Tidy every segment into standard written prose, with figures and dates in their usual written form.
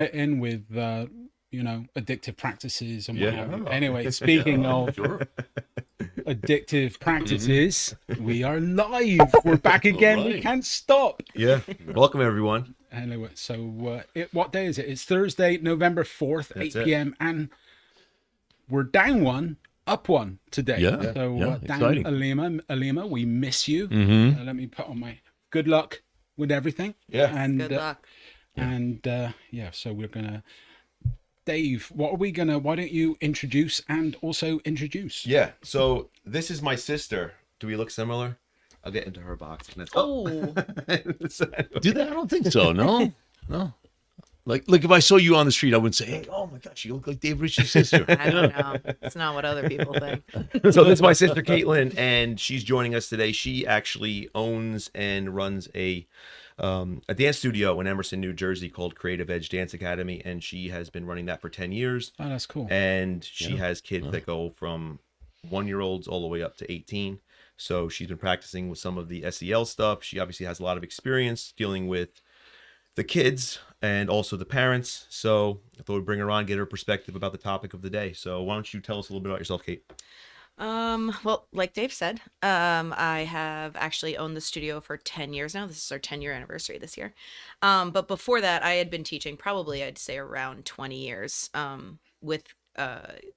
in with addictive practices and what Yeah. have you. Anyway, speaking of Sure. addictive Hmm. practices, we are live. We're back All again. We right. can't stop. Yeah. Welcome everyone. Anyway, so what day is it? It's Thursday, November 4th, That's 8 it. p.m. And we're down one, up one today. Yeah. Yeah. So Yeah. Dan Exciting. Alima, we miss you. Mm-hmm. Let me put on my good luck with everything. Yeah. And Good luck. yeah, so we're gonna Dave, why don't you introduce and also introduce? Yeah. So this is my sister. Do we look similar? I'll get into her box. And Oh, Do that? I don't think so. No. No. Like if I saw you on the street, I wouldn't say, "Hey, oh my gosh, you look like Dave Ritchie's sister." I don't know. It's not what other people think. So this is my sister Caitlin, and she's joining us today. She actually owns and runs a dance studio in Emerson, New Jersey called Creative Edge Dance Academy, and she has been running that for 10 years. Oh, that's cool. And she Yeah. has kids that go from 1-year-olds all the way up to 18. So she's been practicing with some of the SEL stuff. She obviously has a lot of experience dealing with the kids and also the parents. So I thought we'd bring her on, get her perspective about the topic of the day. So why don't you tell us a little bit about yourself, Kate? Well, like Dave said, I have actually owned the studio for 10 years now. This is our 10-year anniversary this year. But before that, I had been teaching probably, I'd say, around 20 years, with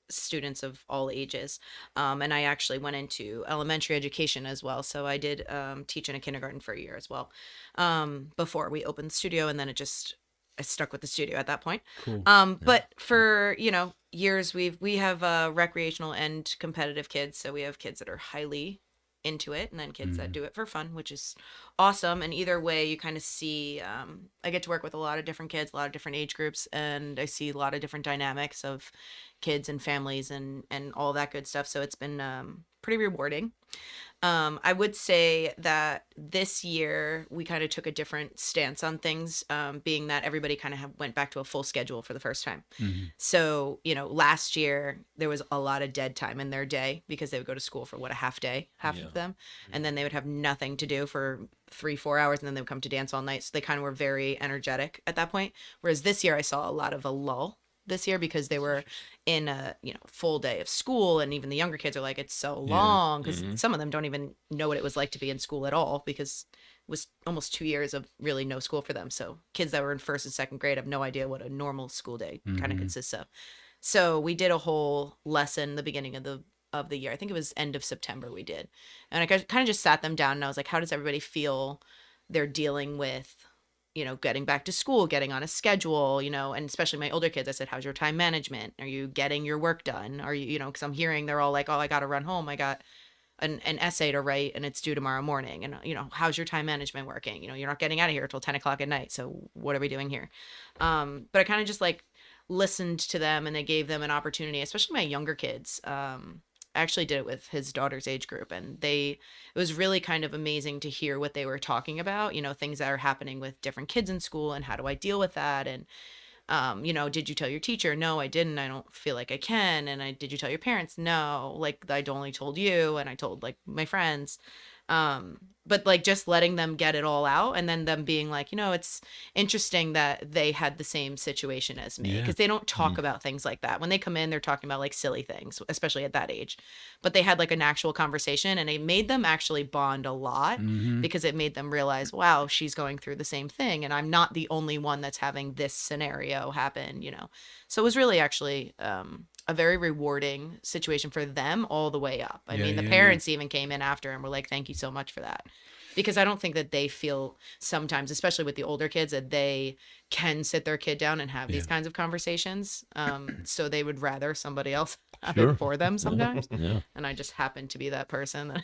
students of all ages. And I actually went into elementary education as well. So I did teach in a kindergarten for a year as well, before we opened the studio. And then I stuck with the studio at that point. Cool. But for, years we have recreational and competitive kids. So we have kids that are highly into it, and then kids that do it for fun, which is awesome. And either way, you kind of see, I get to work with a lot of different kids, a lot of different age groups, and I see a lot of different dynamics of kids and families and all that good stuff. So it's been pretty rewarding. I would say that this year we kind of took a different stance on things, being that everybody kind of went back to a full schedule for the first time. So, last year there was a lot of dead time in their day because they would go to school for what, a half day, half Yeah. of them, and then they would have nothing to do for 3-4 hours, and then they would come to dance all night. So they kind of were very energetic at that point. Whereas this year I saw a lot of a lull this year because they were in a full day of school, and even the younger kids are like, it's so long, because some of them don't even know what it was like to be in school at all, because it was almost 2 years of really no school for them. So kids that were in first and second grade have no idea what a normal school day kind of consists of. So we did a whole lesson the beginning of the year. I think it was end of September we did, and I kind of just sat them down and I was like, how does everybody feel they're dealing with getting back to school, getting on a schedule, and especially my older kids, I said, how's your time management? Are you getting your work done? Are you, because I'm hearing they're all like, oh, I got to run home. I got an essay to write and it's due tomorrow morning. And, how's your time management working? You're not getting out of here till 10 o'clock at night. So what are we doing here? But I kind of just like listened to them, and they gave them an opportunity, especially my younger kids. I actually did it with his daughter's age group, and it was really kind of amazing to hear what they were talking about, things that are happening with different kids in school, and how do I deal with that? And did you tell your teacher? No, I didn't. I don't feel like I can. And did you tell your parents? No, like I'd only told you, and I told like my friends. But like just letting them get it all out, and then them being like, it's interesting that they had the same situation as me, Yeah. because they don't talk about things like that. When they come in, they're talking about like silly things, especially at that age. But they had like an actual conversation, and it made them actually bond a lot, because it made them realize, wow, she's going through the same thing, and I'm not the only one that's having this scenario happen, So it was really actually a very rewarding situation for them all the way up. I Yeah, mean, the yeah, parents even came in after and were like, thank you so much for that. Because I don't think that they feel sometimes, especially with the older kids, that they can sit their kid down and have these kinds of conversations. So they would rather somebody else have Sure. it for them sometimes. Yeah. And I just happen to be that person that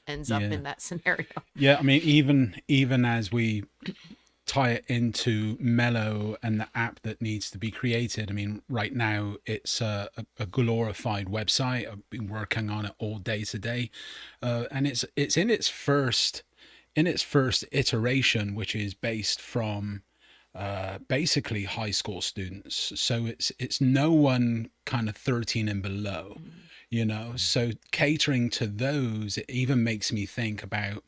ends up Yeah. in that scenario. Yeah, I mean, even as we tie it into Mellow and the app that needs to be created. I mean, right now it's a glorified website. I've been working on it all day today, and it's in its first iteration, which is based from basically high school students. So it's no one kind of 13 and below, So catering to those, it even makes me think about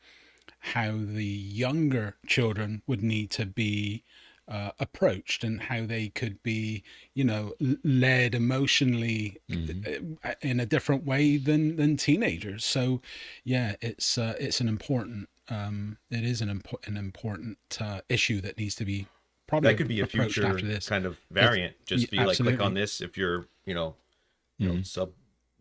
how the younger children would need to be approached, and how they could be, you know, led emotionally in a different way than teenagers. So yeah, it's an important it is an important issue that needs to be probably That could be a approached future after this. kind of variant. Just be like, click absolutely. on this if you're, sub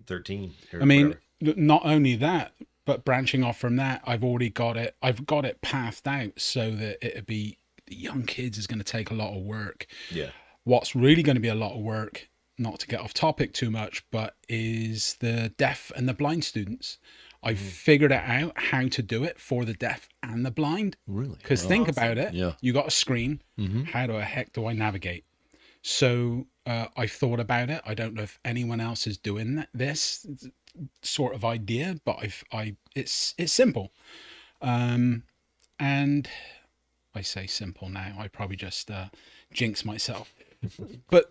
13. Or I mean, whatever. not only that, but branching off from that, I've got it pathed out so that it'd be, the young kids is going to take a lot of work. Yeah. What's really going to be a lot of work, not to get off topic too much, but is the deaf and the blind students. I figured it out how to do it for the deaf and the blind. Really? Because think about it. Yeah. You got a screen. How the heck do I navigate? So I thought about it. I don't know if anyone else is doing this sort of idea, but it's simple. And I say simple now. I probably just jinx myself. But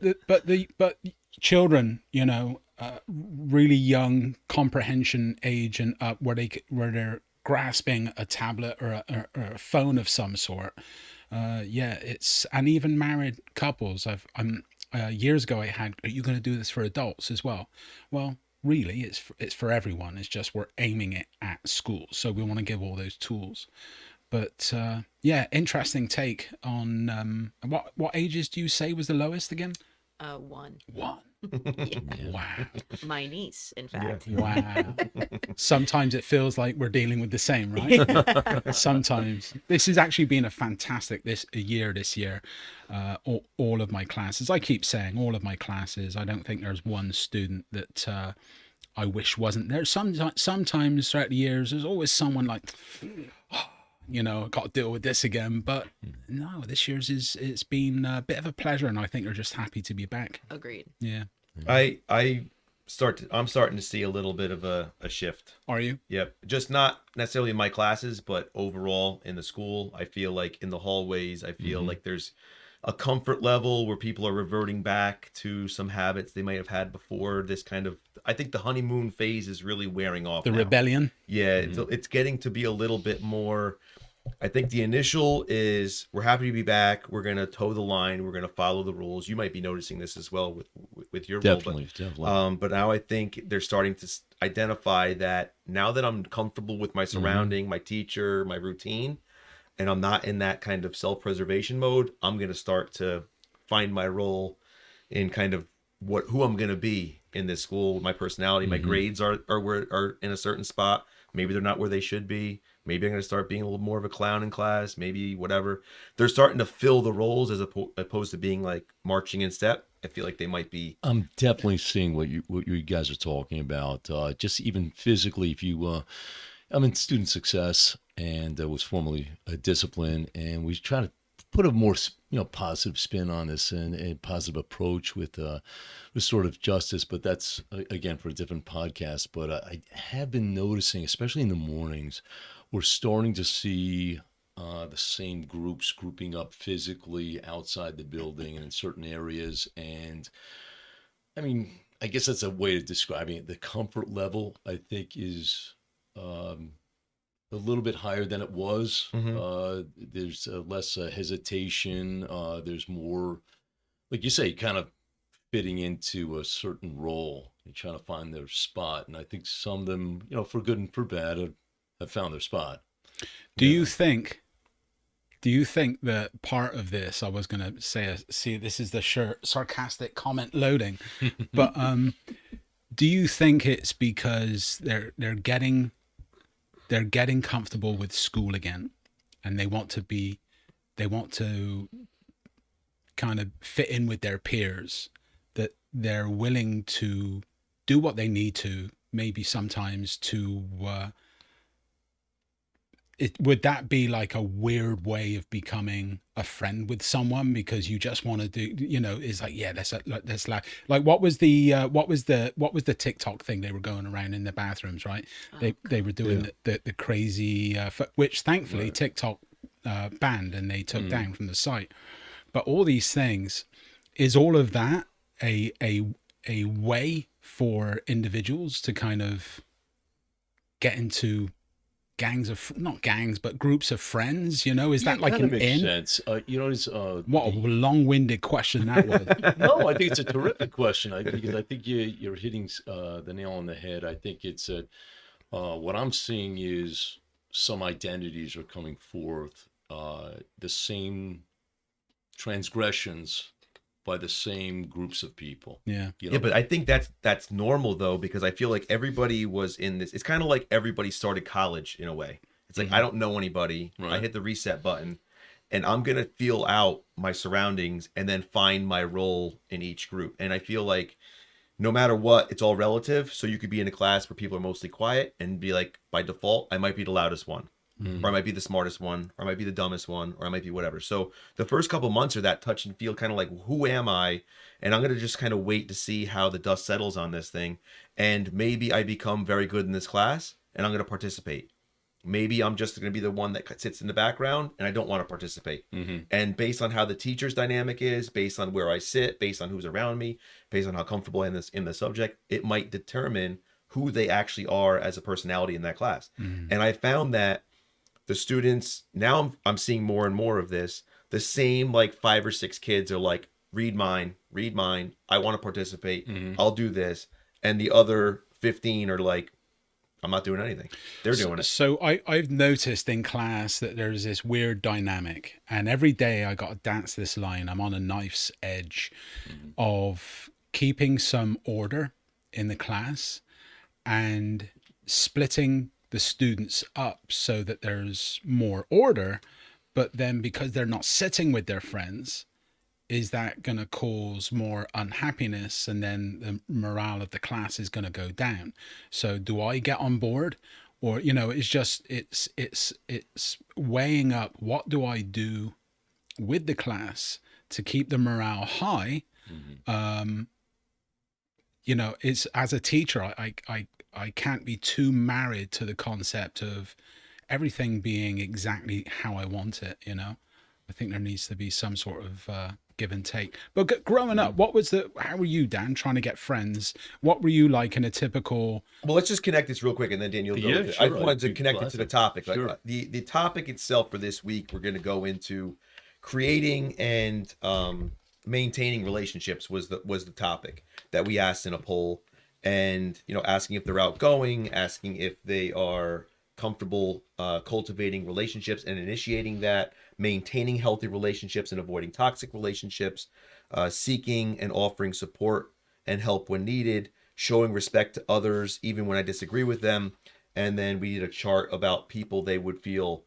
children, you know, really young comprehension age and up, where they're grasping a tablet or a phone of some sort. It's, and even married couples. Years ago I had, are you going to do this for adults as well? Well, really, it's for everyone. It's just we're aiming it at schools, so we want to give all those tools. But interesting take on what ages do you say was the lowest again? 1. One. Wow. My niece, in fact. Wow. Sometimes it feels like we're dealing with the same, right? Sometimes. This has actually been a fantastic year this year. All of my classes, I keep saying all of my classes, I don't think there's one student that I wish wasn't there. Sometimes throughout the years, there's always someone like, you know, got to deal with this again. But no, this year's it's been a bit of a pleasure, and I think they're just happy to be back. Agreed. Yeah. I'm starting to see a little bit of a shift. Are you? Yep. Just not necessarily in my classes, but overall in the school. I feel like in the hallways, I feel like there's a comfort level where people are reverting back to some habits they might have had before. This kind of, I think the honeymoon phase is really wearing off. The now. rebellion. Yeah, it's getting to be a little bit more. I think the initial is, we're happy to be back. We're gonna toe the line. We're gonna follow the rules. You might be noticing this as well with your Definitely. role, but now I think they're starting to identify that now that I'm comfortable with my surrounding, my teacher, my routine, and I'm not in that kind of self-preservation mode, I'm gonna start to find my role in kind of who I'm gonna be in this school. My personality, my grades are in a certain spot. Maybe they're not where they should be. Maybe I'm going to start being a little more of a clown in class. Maybe whatever. They're starting to fill the roles as opposed to being like marching in step. I feel like they might be. I'm definitely seeing what you guys are talking about. Just even physically, if you, I'm in student success and was formerly a discipline, and we try to put a more positive spin on this and a positive approach with restorative justice. But that's again for a different podcast. But I have been noticing, especially in the mornings, we're starting to see the same groups grouping up physically outside the building and in certain areas. And I mean, I guess that's a way of describing it. The comfort level, I think, is a little bit higher than it was. There's less hesitation. There's more, like you say, kind of fitting into a certain role and trying to find their spot. And I think some of them, for good and for bad, have found their spot. Do you think that part of this, I was going to say, see, this is the sarcastic comment loading, but do you think it's because they're getting comfortable with school again, and they want to kind of fit in with their peers, that they're willing to do what they need to, maybe sometimes to would that be like a weird way of becoming a friend with someone, because you just want to do, is like, yeah, that's like what was the TikTok thing they were going around in the bathrooms, right? They were doing the crazy which thankfully TikTok banned and they took down from the site. But all these things, is all of that a way for individuals to kind of get into gangs of, not gangs, but groups of friends, you know? Is that like kind of an makes in? sense. You know, it's What a long-winded question that was. no, I think it's a terrific question. Because I think you're hitting the nail on the head. I think it's what I'm seeing is some identities are coming forth, the same transgressions by the same groups of people. Yeah. You Yeah, know? but I think that's normal though, because I feel like everybody was in this. It's kind of like everybody started college in a way. It's like I don't know anybody. I Right. hit the reset button, and I'm gonna feel out my surroundings and then find my role in each group. And I feel like no matter what, it's all relative. So you could be in a class where people are mostly quiet and be like, by default, I might be the loudest one. Or I might be the smartest one, or I might be the dumbest one, or I might be whatever. So the first couple months are that touch and feel, kind of like, who am I? And I'm going to just kind of wait to see how the dust settles on this thing. And maybe I become very good in this class and I'm going to participate. Maybe I'm just going to be the one that sits in the background and I don't want to participate. And based on how the teacher's dynamic is, based on where I sit, based on who's around me, based on how comfortable I am in the subject, it might determine who they actually are as a personality in that class. And I found that the students, now I'm seeing more and more of this, the same like 5 or 6 kids are like, read mine, I want to participate, I'll do this. And the other 15 are like, I'm not doing anything. They're doing it. So I've noticed in class that there's this weird dynamic, and every day I got to dance this line. I'm on a knife's edge of keeping some order in the class and splitting the students up so that there's more order, but then because they're not sitting with their friends, is that going to cause more unhappiness, and then the morale of the class is going to go down? So do I get on board, or, you know, it's just it's weighing up, what do I do with the class to keep the morale high? You know, it's, as a teacher, I can't be too married to the concept of everything being exactly how I want it, you know. I think there needs to be some sort of give and take. But growing up, how were you, Dan, trying to get friends? What were you like in a typical... Well, let's just connect this real quick, and then Daniel go. Yeah, with it. sure. I just wanted to I'd be connect it glad to the to. topic. Like, Sure. the topic itself for this week, we're going to go into creating and maintaining relationships was the topic that we asked in a poll, and asking if they're outgoing, asking if they are comfortable cultivating relationships and initiating that, maintaining healthy relationships and avoiding toxic relationships, seeking and offering support and help when needed, showing respect to others even when I disagree with them. And then we did a chart about people they would feel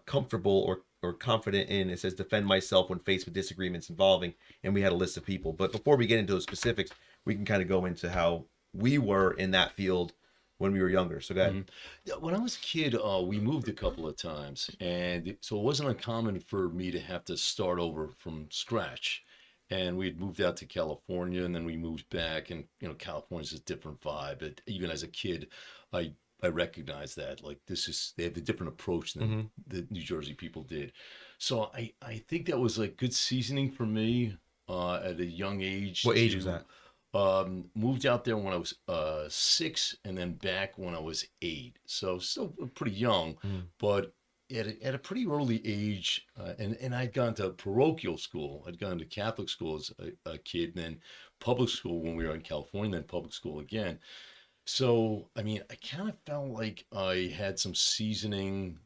comfortable or confident in. It says defend myself when faced with disagreements involving, and we had a list of people. But before we get into those specifics, we can kind of go into how we were in that field when we were younger. So go ahead. Yeah, when I was a kid, we moved a couple of times, and so it wasn't uncommon for me to have to start over from scratch. And we had moved out to California, and then we moved back, and California's a different vibe. But even as a kid, I recognized that, like, they have a different approach than the New Jersey people did. So I think that was like good seasoning for me at a young age. What age was that? Moved out there when I was 6, and then back when I was 8. So still pretty young, but at a pretty early age. And I'd gone to parochial school. I'd gone to Catholic school as a kid, and then public school when we were in California, and then public school again. So, I mean, I kind of felt like I had some seasoning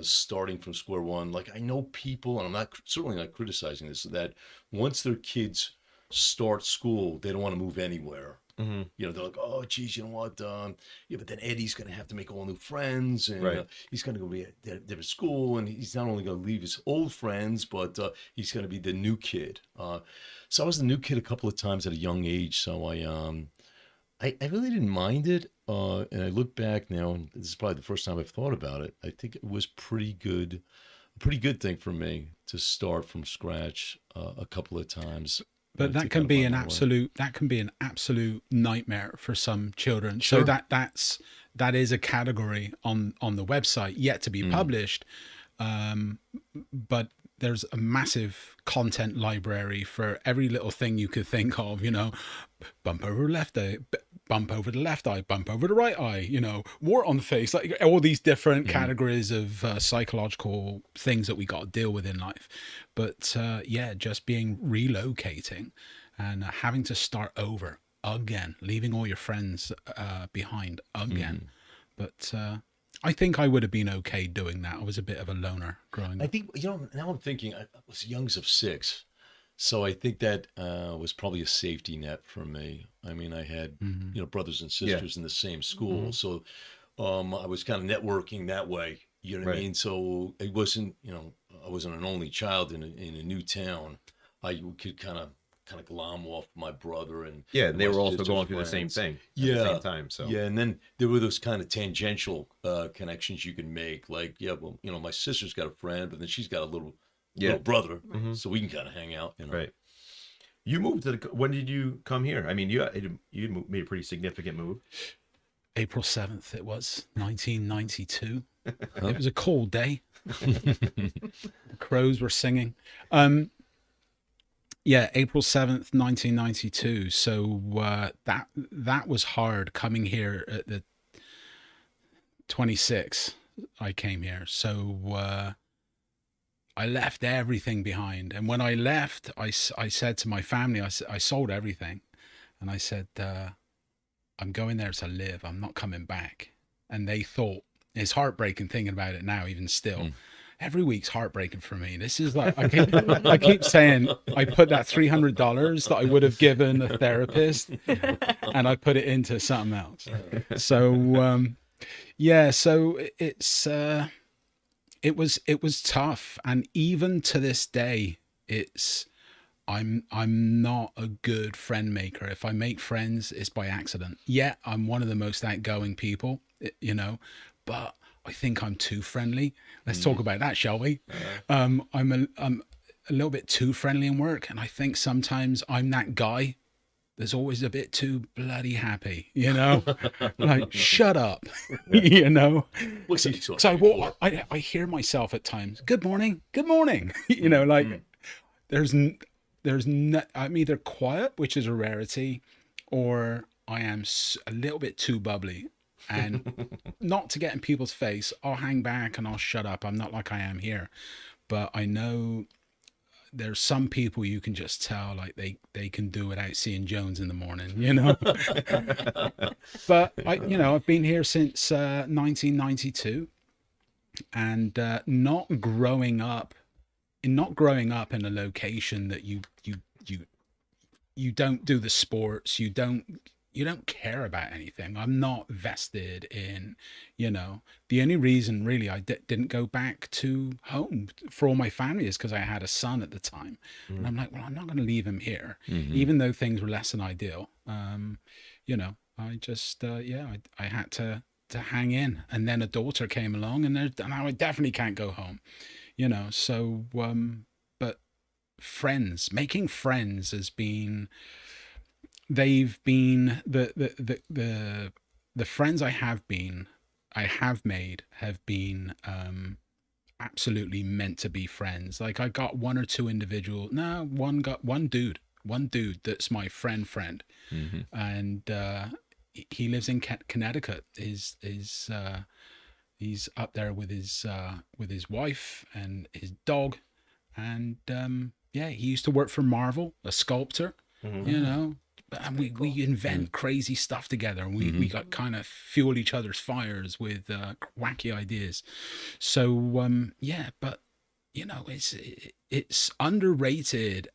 starting from square one. Like, I know people, and I'm certainly not criticizing this, that once their kids start school, they don't want to move anywhere. They're like, oh, geez, you know what? Yeah, but then Eddie's going to have to make all new friends, and Right. he's going to go be at different school, and he's not only going to leave his old friends, but he's going to be the new kid. So I was the new kid a couple of times at a young age. So I really didn't mind it. And I look back now, and this is probably the first time I've thought about it. I think it was a pretty good thing for me to start from scratch a couple of times. But to that can kind of be find an absolute nightmare for some children. So Sure. that is a category on the website yet to be published. But there's a massive content library for every little thing you could think of, bumper left, bump over the left eye, bump over the right eye, you know, wart on the face, like all these different categories of psychological things that we got to deal with in life. But yeah, just being relocating and having to start over again, leaving all your friends behind again. But I think I would have been okay doing that. I was a bit of a loner growing I up. think, you know, now I'm thinking I was young as of 6. So I think that was probably a safety net for me. I mean, I had, you know, brothers and sisters in the same school. So I was kind of networking that way. You know what I Right. mean? So it wasn't, you know, I wasn't an only child in a new town. I could kind of glom off my brother and Yeah, and they my were also sister's going through the same friends. thing at Yeah. the same time. So Yeah, and then there were those kind of tangential connections you can make. Like, yeah, well, you know, my sister's got a friend, but then she's got a little brother, so we can kind of hang out. You know, right. You moved to the. When did you come here? I mean, you made a pretty significant move. April 7th, it was 1992. It was a cold day. The crows were singing. Yeah, April 7th, 1992. So that was hard coming here at the 26. I came here. So I left everything behind. And when I left, I said to my family, I sold everything. And I said, I'm going there to live. I'm not coming back. And they thought, it's heartbreaking thinking about it now, even still. Every week's heartbreaking for me. This is like, I keep saying, I put that $300 that I would have given a therapist and I put it into something else. So, yeah, so it was tough. And even to this day, I'm not a good friend maker. If I make friends, it's by accident. Yeah, I'm one of the most outgoing people, you know, but I think I'm too friendly. Let's talk about that, shall we? I'm a little bit too friendly in work, and I think sometimes I'm that guy that's always a bit too bloody happy, you know, like shut up, you know. what's he So talking I hear myself at times. Good morning, you know, like I'm either quiet, which is a rarity, or I am a little bit too bubbly. And not to get in people's face, I'll hang back and I'll shut up. I'm not like I am here. But I know there's some people you can just tell like they can do without seeing Jones in the morning, you know. But I've been here since 1992, and not growing up in a location that you don't do the sports, you don't care about anything. I'm not vested in, you know, the only reason really I didn't go back to home for all my family is because I had a son at the time. And I'm like, well, I'm not going to leave him here, even though things were less than ideal. You know, I just, I had to hang in. And then a daughter came along and I definitely can't go home, you know. So, but making friends has been, they've been the friends I have made have been absolutely meant to be friends. Like I got one dude that's my friend, and he lives in Connecticut. He's up there with his wife and his dog, and yeah, he used to work for Marvel, a sculptor, you know. And we invent crazy stuff together, and we got kind of fuel each other's fires with wacky ideas. So yeah, but you know, it's underrated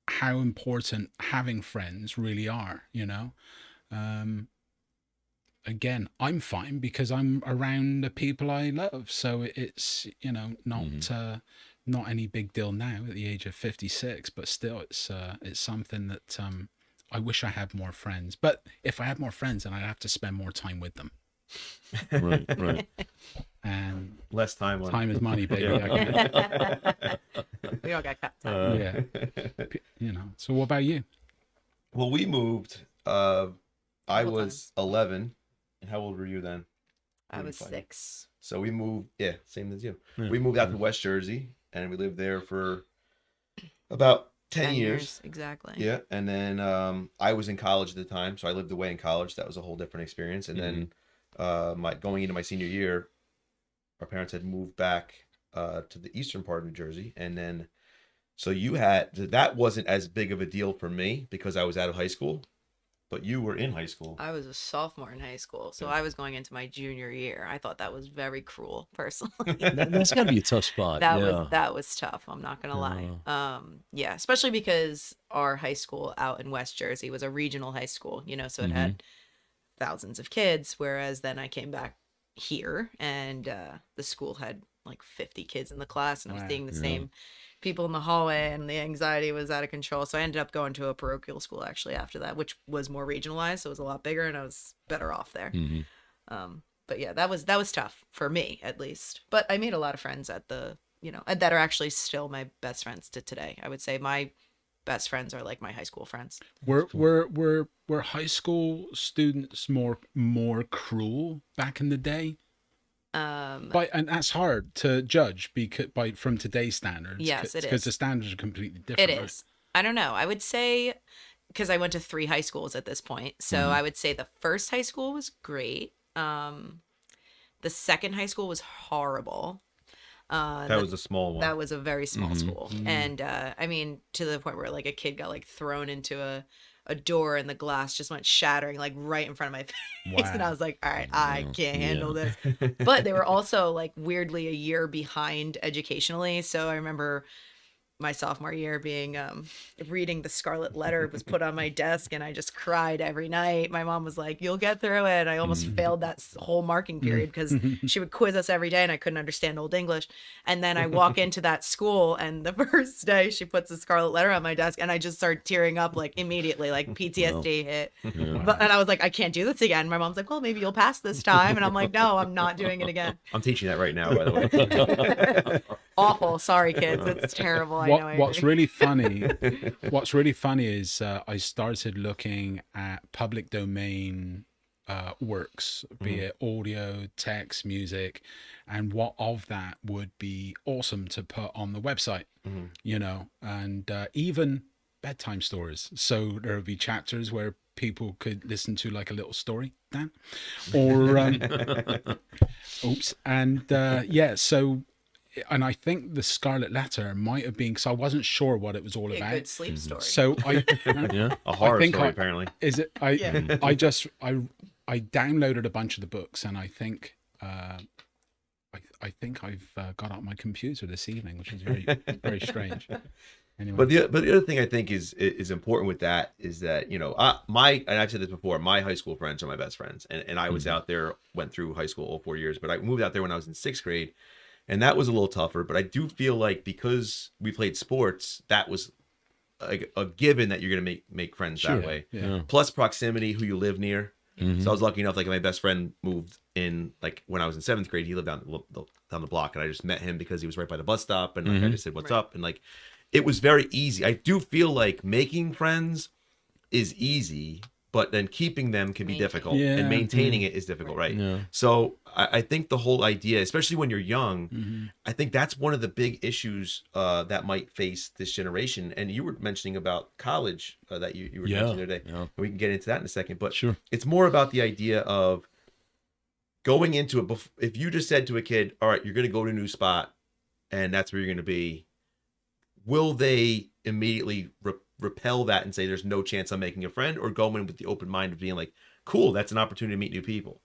how important having friends really are, you know. Again, I'm fine because I'm around the people I love, so it's, you know, not any big deal now at the age of 56, but still it's something that I wish I had more friends. But if I had more friends, then I'd have to spend more time with them. Right. And Less time on. time is money, baby. We all got cut. Yeah. You know. So what about you? Well, we moved. I Hold was 11. And how old were you then? I was 45. 6. So we moved. Yeah, same as you. Yeah. We moved out to West Jersey, and we lived there for about 10 years. exactly. Yeah, and then I was in college at the time, so I lived away in college. That was a whole different experience. And then my going into my senior year, our parents had moved back to the eastern part of New Jersey, and then so you had that wasn't as big of a deal for me because I was out of high school, but you were in high school. I was a sophomore in high school, so Yeah. I was going into my junior year. I thought that was very cruel, personally. That's got to be a tough spot. Yeah. That was tough. I'm not gonna lie. Yeah, especially because our high school out in West Jersey was a regional high school, you know, so it had thousands of kids. Whereas then I came back here, and the school had like 50 kids in the class, and I was Wow. seeing the same people in the hallway, and the anxiety was out of control. So I ended up going to a parochial school actually after that, which was more regionalized, so it was a lot bigger, and I was better off there. But yeah, that was tough for me at least. But I made a lot of friends at the, you know, that are actually still my best friends to today. I would say my best friends are like my high school friends. Were high school students more cruel back in the day? And that's hard to judge because from today's standards. Yes, it because is. the standards are completely It different. right? is. I don't know. I would say, because I went to 3 high schools at this point, so I would say the first high school was great. The second high school was horrible. That was a small one. That was a very small school. And I mean, to the point where like a kid got like thrown into a door and the glass just went shattering like right in front of my face. And Wow. I was like, all right, I can't handle this. But they were also like weirdly a year behind educationally. So I remember my sophomore year being reading the Scarlet Letter was put on my desk, and I just cried every night. My mom was like, you'll get through it. I almost failed that whole marking period because she would quiz us every day and I couldn't understand Old English. And then I walk into that school, and the first day she puts the Scarlet Letter on my desk, and I just started tearing up like immediately, like PTSD hit. And I was like, I can't do this again. My mom's like, well, maybe you'll pass this time. And I'm like, no, I'm not doing it again. I'm teaching that right now, by the way. Awful. Sorry, kids. It's terrible. I know. I What's agree. really funny is I started looking at public domain works, be it audio, text, music, and what of that would be awesome to put on the website, you know, and even bedtime stories. So there would be chapters where people could listen to like a little story, Dan, or oops, and yeah, so. And I think the Scarlet Letter might have been because I wasn't sure what it was all A about. good sleep story. So I, Yeah. A horror think story, I- apparently. is it? I Yeah. I downloaded a bunch of the books, and I think I think I've got out my computer this evening, which is very strange. Anyway, But the other thing I think is important with that is that, you know, and I've said this before, my high school friends are my best friends, and I was out there, went through high school all 4 years, but I moved out there when I was in 6th grade, and that was a little tougher. But I do feel like because we played sports, that was a given that you're gonna make friends that way. yeah. Plus proximity, who you live near. So I was lucky enough, like my best friend moved in, like when I was in 7th grade, he lived down the block, and I just met him because he was right by the bus stop, and like, I just said, "What's up?" And like, it was very easy. I do feel like making friends is easy, but then keeping them can be difficult, Yeah. and maintaining it is difficult, right? Yeah. So I think the whole idea, especially when you're young, I think that's one of the big issues that might face this generation. And you were mentioning about college that you were mentioning the other day. Yeah. We can get into that in a second, but Sure. it's more about the idea of going into it. If you just said to a kid, all right, you're going to go to a new spot and that's where you're going to be, will they immediately repel that and say there's no chance I'm making a friend, or go in with the open mind of being like, cool, that's an opportunity to meet new people?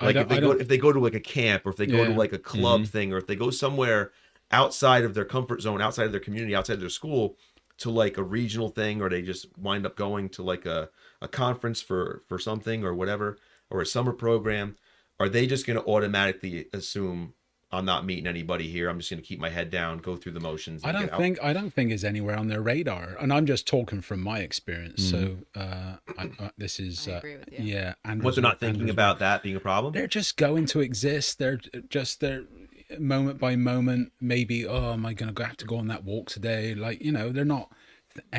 Like if they go to like a camp, or if they go to Yeah. like a club thing, or if they go somewhere outside of their comfort zone, outside of their community, outside of their school, to like a regional thing, or they just wind up going to like a conference for something or whatever, or a summer program, are they just going to automatically assume I'm not meeting anybody here, I'm just going to keep my head down, go through the motions? I and don't get out? think it's anywhere on their radar, and I'm just talking from my experience. So this is I agree with you. yeah, and What, they're not thinking about that being a problem? They're just going to exist. They're moment by moment. Maybe, oh, am I going to have to go on that walk today? Like, you know, they're not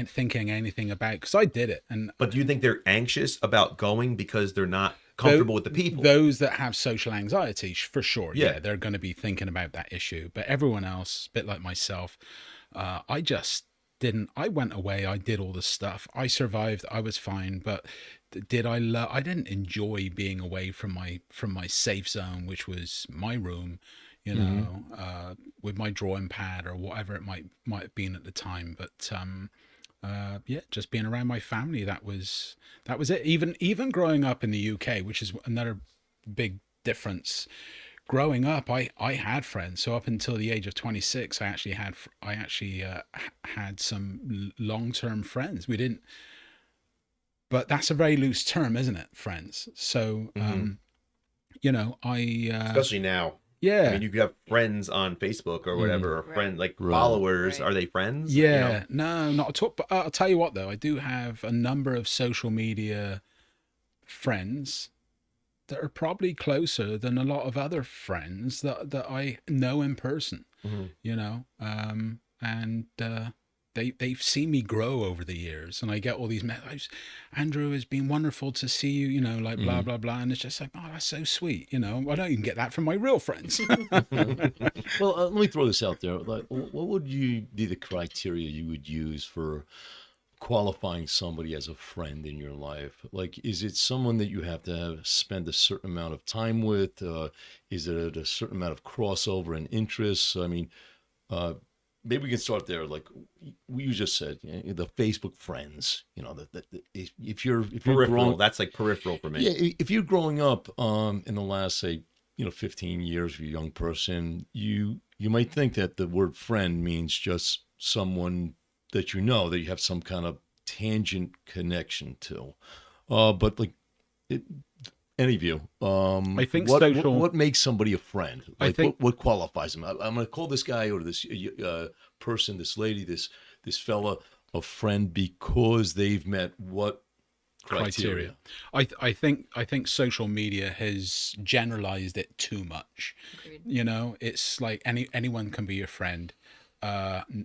thinking anything about, because I did it. And But do you think they're anxious about going because they're not comfortable with the people? those that have social anxiety, for sure, Yeah. they're going to be thinking about that issue. But everyone else, a bit like myself, I just didn't. I went away, I did all the stuff, I survived, I was fine, but did I love, I didn't enjoy being away from my safe zone, which was my room, you know, with my drawing pad or whatever it might have been at the time. But yeah, just being around my family, that was it. Even growing up in the UK, which is another big difference. Growing up, I had friends. So up until the age of 26, I actually had some long-term friends. We didn't, but that's a very loose term, isn't it? Friends. So you know, Especially now. yeah. I mean, you could have friends on Facebook or whatever, or friend like Right. followers. Right. Are they friends? Yeah, no, not at all. But I'll tell you what, though, I do have a number of social media friends that are probably closer than a lot of other friends that I know in person. Mhm. You know, and they've seen me grow over the years, and I get all these messages. Andrew, has been wonderful to see you. You know, like blah blah blah, and it's just like, oh, that's so sweet. You know, I don't even get that from my real friends. Well, let me throw this out there. Like, what would you be the criteria you would use for qualifying somebody as a friend in your life? Like, is it someone that you have to spend a certain amount of time with? Is it a certain amount of crossover and interests? I mean, maybe we can start there. Like you just said, the Facebook friends. You know, if you're Peripheral. growing, That's like peripheral for me. yeah, if you're growing up in the last, say, 15 years, you're a young person, you might think that the word friend means just someone that you know, that you have some kind of tangent connection to. But like any of you, I think what makes somebody a friend? I Like think- what qualifies them? I'm going to call this guy or this person, this lady, this fella a friend because they've met what criteria? I think social media has generalized it too much. Agreed. You know, it's like anyone can be your friend.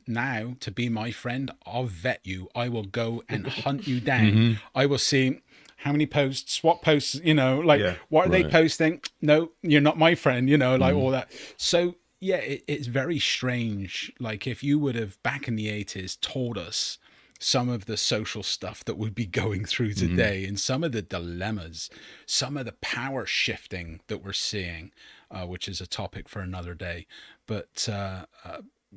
Now, to be my friend, I'll vet you. I will go and hunt you down. I will see how many posts, what posts, you know, like Yeah. what are they Right. posting? No, you're not my friend, you know, like all that. So yeah, it's very strange. Like if you would have back in the 80s told us some of the social stuff that we'd be going through today and some of the dilemmas, some of the power shifting that we're seeing, which is a topic for another day. But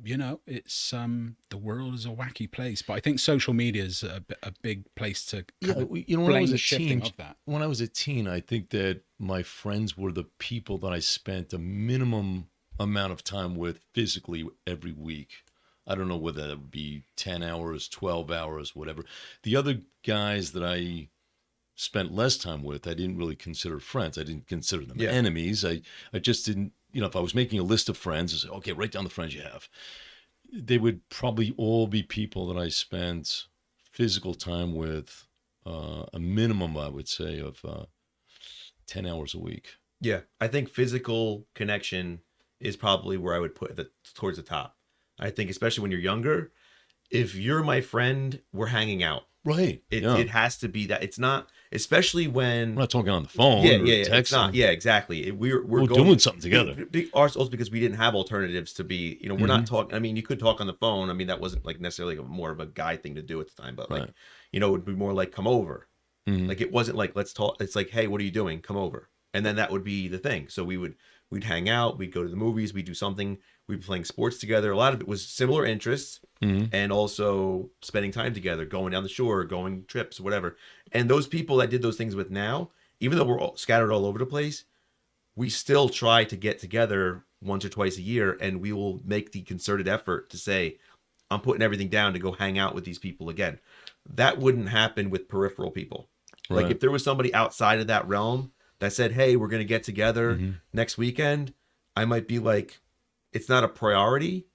you know, it's the world is a wacky place, but I think social media is a big place to kind of When I blame was the a shifting teen, of that. when I was a teen, I think that my friends were the people that I spent a minimum amount of time with physically every week. I don't know whether that would be 10 hours, 12 hours, whatever. The other guys that I spent less time with, I didn't really consider friends. I didn't consider them Yeah. enemies. I just didn't, if I was making a list of friends, I said, okay, write down the friends you have. They would probably all be people that I spent physical time with a minimum, I would say, of 10 hours a week. Yeah, I think physical connection is probably where I would put towards the top. I think especially when you're younger, if you're my friend, we're hanging out. Right. It has to be that. It's not, especially when We're not talking on the phone yeah, or it's texting. not. Yeah, exactly. We're We're going, doing something together. Also because we didn't have alternatives to be. We're not talking. I mean, you could talk on the phone. I mean, that wasn't like necessarily more of a guy thing to do at the time, but like, Right. it would be more like come over. Mhm. Like it wasn't like let's talk. It's like, hey, what are you doing? Come over, and then that would be the thing. So we'd hang out. We'd go to the movies. We'd do something. We'd be playing sports together. A lot of it was similar interests. Mhm. And also spending time together, going down the shore, going trips, whatever. And those people that did those things with now, even though we're all scattered all over the place, we still try to get together once or twice a year, and we will make the concerted effort to say, I'm putting everything down to go hang out with these people again. That wouldn't happen with peripheral people. Like Right. if there was somebody outside of that realm that said, hey, we're going to get together next weekend, I might be like, it's not a priority,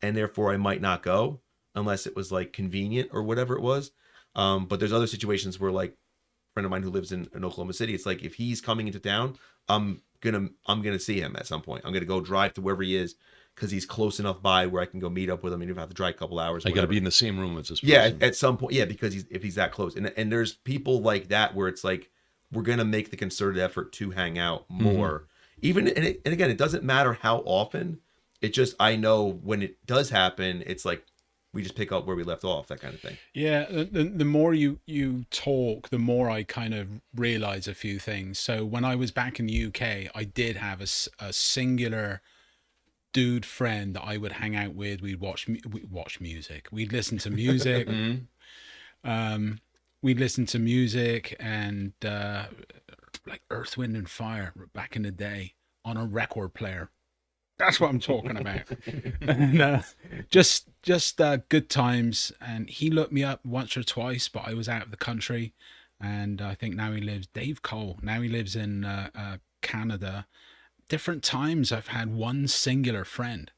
and therefore I might not go unless it was like convenient or whatever it was. But there's other situations where like a friend of mine who lives in Oklahoma City, it's like if he's coming into town, I'm gonna see him at some point. I'm gonna go drive to wherever he is because he's close enough by where I can go meet up with him. And if I have to drive a couple hours, I got to whatever. be in the same room as this person. Yeah, at some point, yeah, because if he's that close, and there's people like that where it's like we're gonna make the concerted effort to hang out more. Even and again, it doesn't matter how often. It just I know when it does happen, it's like we just pick up where we left off, that kind of thing. Yeah, the more you talk, the more I kind of realize a few things. So when I was back in the UK, I did have a singular dude friend that I would hang out with. We'd watch music. We'd listen to music. We'd listen to music and like Earth, Wind and Fire back in the day on a record player. That's what I'm talking about. And just good times. And he looked me up once or twice, but I was out of the country. And I think now he lives, Dave Cole, now he lives in Canada. Different times I've had one singular friend,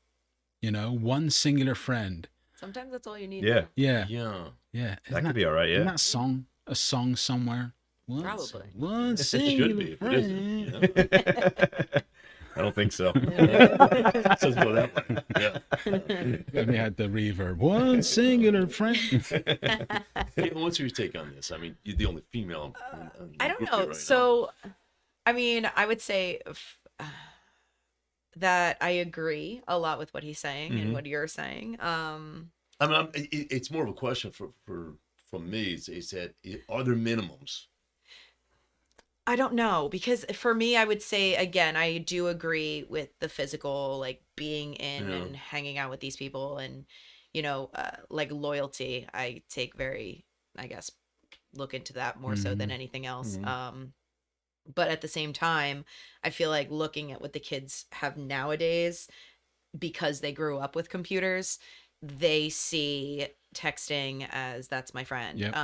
one singular friend. Sometimes that's all you need. Yeah. Yeah. Yeah. Yeah. That could be all right. Isn't Yeah. that a song somewhere? Probably. One It should singular be. If it friend. isn't, I don't think so. yeah. Doesn't go that way. Yeah. Let me add the reverb. One singular friend. Hey, what's your take on this? I mean, you're the only female. in the I don't group know. here right So, I mean, I would say that I agree a lot with what he's saying and what you're saying. now. I mean, it's more of a question from me. Is that are there minimums? I don't know, because for me, I would say again, I do agree with the physical, like being in Yeah. and hanging out with these people, and like loyalty. I take very, I guess, look into that more so than anything else. But at the same time, I feel like looking at what the kids have nowadays, because they grew up with computers, they see texting as that's my friend. Yep.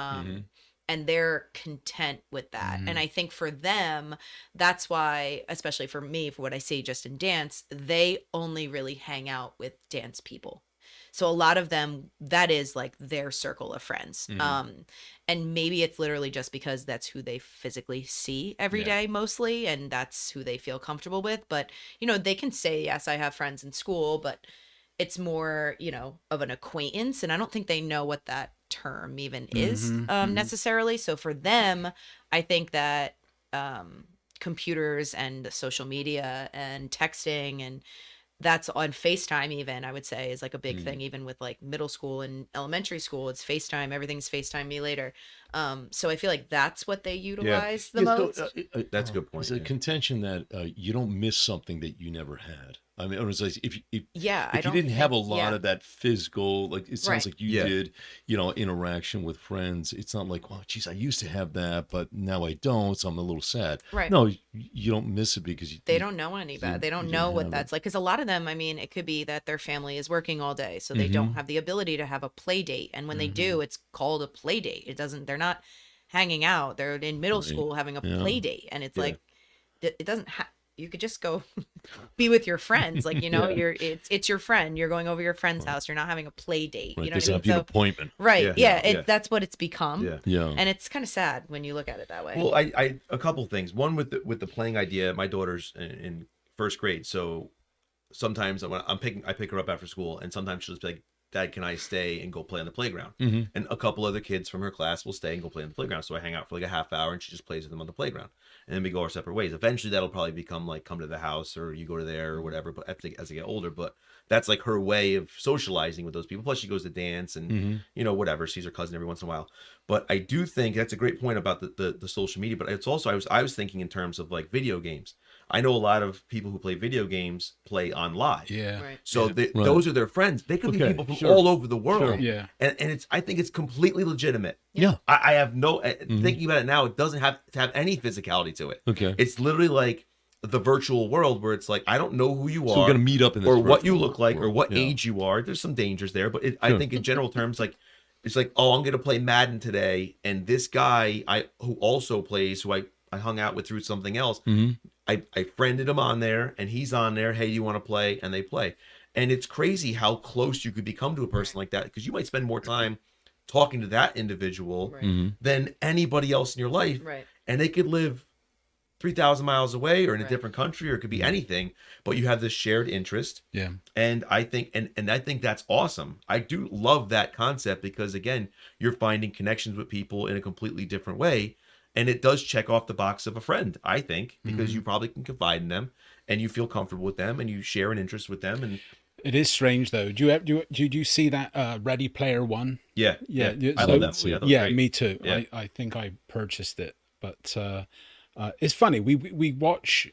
And they're content with that. And I think for them, that's why, especially for me, for what I see just in dance, they only really hang out with dance people. So a lot of them, that is like their circle of friends. And maybe it's literally just because that's who they physically see every day mostly, and that's who they feel comfortable with. But, they can say, yes, I have friends in school, but it's more, of an acquaintance. And I don't think they know what that term even is necessarily. So for them, I think that computers and social media and texting, and that's on FaceTime even, I would say, is like a big thing, even with like middle school and elementary school. It's FaceTime. Everything's FaceTime me later. So I feel like that's what they utilize the most. That's a good point. It's a yeah. contention that you don't miss something that you never had. I mean, it was like if I you don't didn't have a think- lot of that physical, like it sounds Right. like you Yeah. did, interaction with friends. It's not like, well, geez, I used to have that, but now I don't, so I'm a little sad. Right. No, you don't miss it because They don't know any better. They don't you know didn't what have that's like. Because a lot of them, I mean, it could be that their family is working all day, so they don't have the ability to have a play date. And when they do, it's called a play date. They're not hanging out. They're in middle school having a Yeah. play date, and it's like it doesn't. You could just go be with your friends, like it's your friend. You're going over your friend's house. You're not having a play date. Right, You know doesn't what I have to be an mean? appointment. Right? Yeah. Yeah. Yeah. That's what it's become. Yeah. Yeah. And it's kind of sad when you look at it that way. Well, I a couple things. One with the playing idea. My daughter's in first grade, so sometimes when I pick her up after school, and sometimes she'll just be like, "Dad, can I stay and go play on the playground?" And a couple other kids from her class will stay and go play on the playground. So I hang out for like a half hour, and she just plays with them on the playground, and then we go our separate ways. Eventually, that'll probably become like come to the house or you go to there or whatever. But as they get older, but that's like her way of socializing with those people. Plus, she goes to dance and whatever, sees her cousin every once in a while. But I do think that's a great point about the social media. But it's also I was thinking in terms of like video games. I know a lot of people who play video games play on live. Yeah. Right. So those are their friends. They could be Okay, people from sure. all over the world. Yeah. And I think it's completely legitimate. Yeah. I have no thinking about it now. It doesn't have to have any physicality to it. Okay. It's literally like the virtual world where it's like I don't know who you So are, we're gonna meet up in this or what you virtual look like, or world. what Yeah. age you are. There's some dangers there, but I Sure. think in general terms, like it's like, oh, I'm gonna play Madden today, and this guy who also plays, who I hung out with through something else. I friended him on there, and he's on there. Hey, you want to play? And they play. And it's crazy how close you could become to a person like that, because you might spend more time talking to that individual Right. than anybody else in your life. Right. And they could live 3,000 miles away or in a Right. different country, or it could be anything, but you have this shared interest. Yeah. And I think and I think that's awesome. I do love that concept because again, you're finding connections with people in a completely different way. And it does check off the box of a friend, I think, because you probably can confide in them and you feel comfortable with them and you share an interest with them. And It is strange though. Did you see that Ready Player One? Yeah, Yeah, I so- love that movie. I thought it was Yeah, great. me too. Yeah. I think I purchased it, but it's funny. We watch.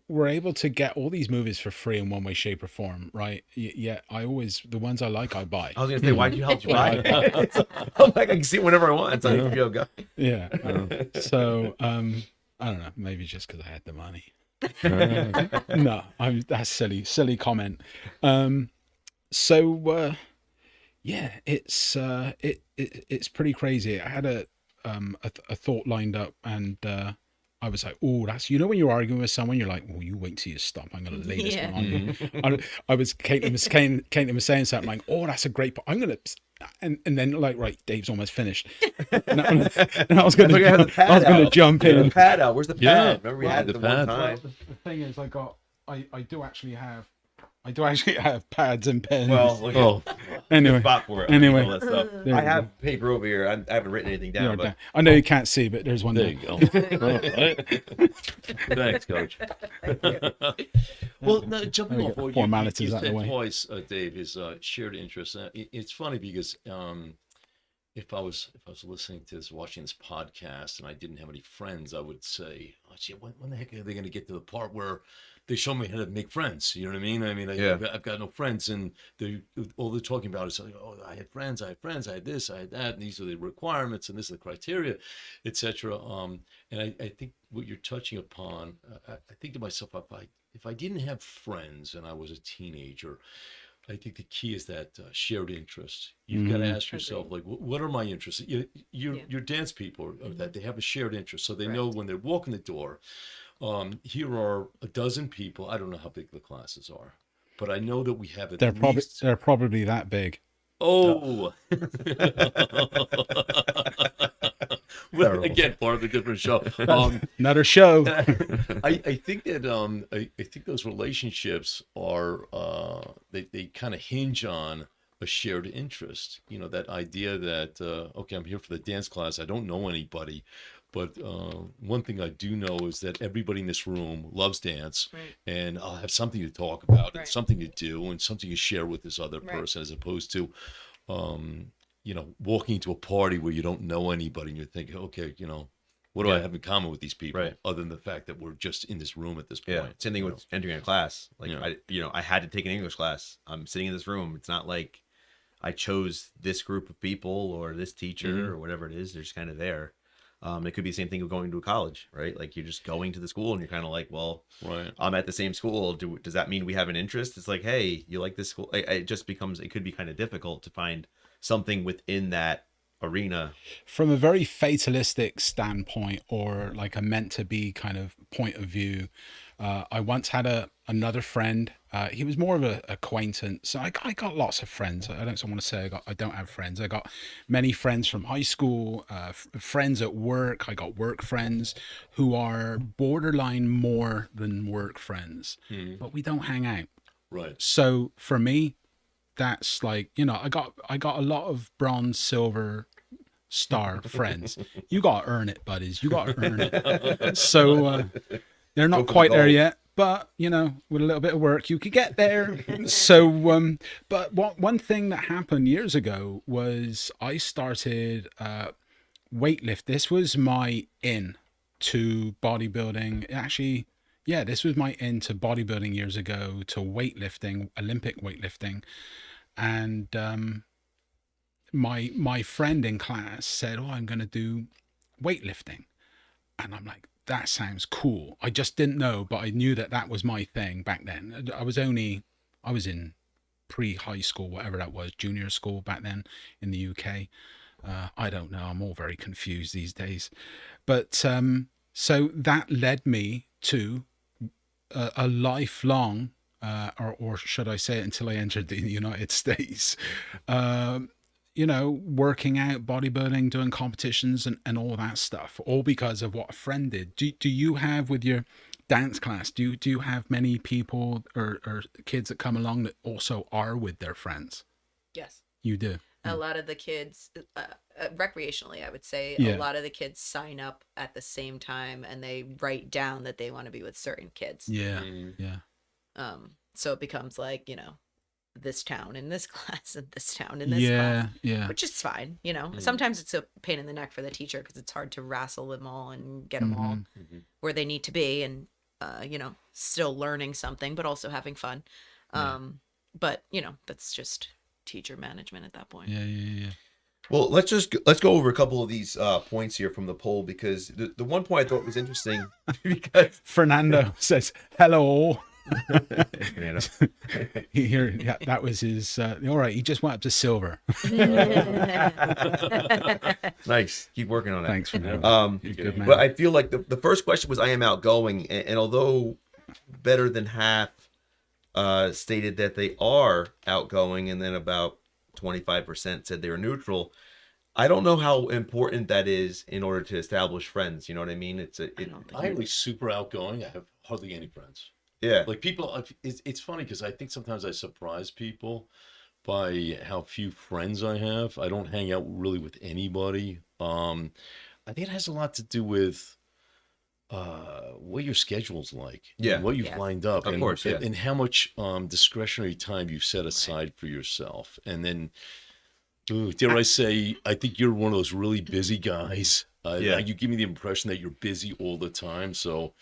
We're able to get all these movies for free in one way, shape, or form, right? Yeah, I always the ones I like, I buy. I was gonna say, why did you help you buy it? I'm like, I can see it whenever I want. It's like, go. Yeah. So I don't know. Maybe just because I had the money. No, that's silly comment. So yeah, it's pretty crazy. I had a thought lined up, and I was like, oh, that's, you know, when you're arguing with someone, you're like, well, you wait till you stop. I'm gonna lay this Yeah. one on you. I was Caitlin was saying something like, oh, that's a great point. I'm gonna. And then like, right, Dave's almost finished. And I was gonna Look, I had the pad out. jump The in. pad out. Where's the pad? Yeah. Remember we had The it the one pad. time. The thing is, I do actually have pads and pens. Well, look Oh, anyway, spot for it. Anyway. All that stuff. There I you have paper over here. I haven't written anything go. down, You're but down. I know you can't see, but there's one there there. you go. Thanks, Coach. Well, no, jumping Let me off get the what formalities you out of the said way. twice, Dave, is shared interest. It's funny because if I was listening to this, watching this podcast, and I didn't have any friends, I would say, "Oh, gee, when the heck are they going to get to the part where they show me how to make friends?" You know what I mean? Yeah. I've got no friends, and all they're talking about is, "Oh, I had friends, I had this, I had that, and these are the requirements, and this is the criteria, etc." And I think what you're touching upon, I think to myself, if I didn't have friends and I was a teenager, I think the key is that shared interest. You've got to ask yourself, like, what are my interests? You're dance people, or that they have a shared interest, so they know Correct. when they're walking the door. Here are a dozen people. I don't know how big the classes are, but I know that we have at They're least. probably that big. Oh. Well, again, part of a different show. Another show. I think that I think those relationships are they kind of hinge on a shared interest. You know, that idea that okay, I'm here for the dance class. I don't know anybody, but one thing I do know is that everybody in this room loves dance, Right. and I'll have something to talk about and Right. something to do and something to share with this other Right. person, as opposed to you know, walking into a party where you don't know anybody and you're thinking, okay, you know, what do I Yeah. have in common with these people, Right. other than the fact that we're just in this room at this point? yeah, same thing you with entering a class. Like Yeah. I had to take an English class. I'm sitting in this room. It's not like I chose this group of people or this teacher Mhm. or whatever it is. They're just kind of there. It could be the same thing with going to a college, right? Like you're just going to the school and you're kind of like, well, know? Right. I'm at the same school. Does that mean we have an interest? It's like, hey, you like this school? It just becomes, it could be kind of difficult to find something within that arena. From a very fatalistic standpoint, or like a meant to be kind of point of view, I once had another friend. He was more of an acquaintance. I got lots of friends. I don't want to say I don't have friends. I got many friends from high school, friends at work. I got work friends who are borderline more than work friends, but we don't hang out. Right. So for me, that's like, you know, I got a lot of bronze, silver, star friends. You got to earn it, buddies. You got to earn it. So they're Go not for the quite there gold. yet, but you know, with a little bit of work, you could get there. So, but one thing that happened years ago was I started weightlift. This was my in to bodybuilding. Actually, yeah, this was my in to bodybuilding years ago, to weightlifting, Olympic weightlifting. And my friend in class said, "Oh, I'm going to do weightlifting." And I'm like, that sounds cool. I just didn't know, but I knew that was my thing back then. I was in pre-high school, whatever that was, junior school back then in the UK. I don't know. I'm all very confused these days. But so that led me to a lifelong, or should I say it until I entered the United States, you know, working out, bodybuilding, doing competitions and all that stuff, all because of what a friend did. Do you have, with your dance class, do you have many people or kids that come along that also are with their friends? Yes. You do. A lot of the kids, recreationally, I would say, Yeah. a lot of the kids sign up at the same time and they write down that they want to be with certain kids. Yeah. Mm. Yeah. So it becomes like, you know, this town in this class and this town in this Yeah, class, yeah. which is fine. You know, sometimes it's a pain in the neck for the teacher because it's hard to wrestle them all and get them all where they need to be, and you know, still learning something but also having fun. But you know, that's just teacher management at that point. Yeah. Well, let's go over a couple of these points here from the poll, because the one point I thought was interesting because Fernando says hello. Fernando. Yeah, that was his. All right, he just went up to silver. Nice, keep working on it. Thanks, Fernando. You're Good man. But I feel like the first question was, I am outgoing, and although better than half stated that they are outgoing, and then about 25% said they were neutral. I don't know how important that is in order to establish friends. You know what I mean? I don't think I'm really super outgoing. I have hardly any friends. Yeah. Like people, it's funny because I think sometimes I surprise people by how few friends I have. I don't hang out really with anybody. I think it has a lot to do with what your schedule's like, Yeah. and what you've Yeah. lined up, Of and, course, yeah. and how much discretionary time you've set aside for yourself. And then, dare I say, I think you're one of those really busy guys. Yeah. You give me the impression that you're busy all the time. So,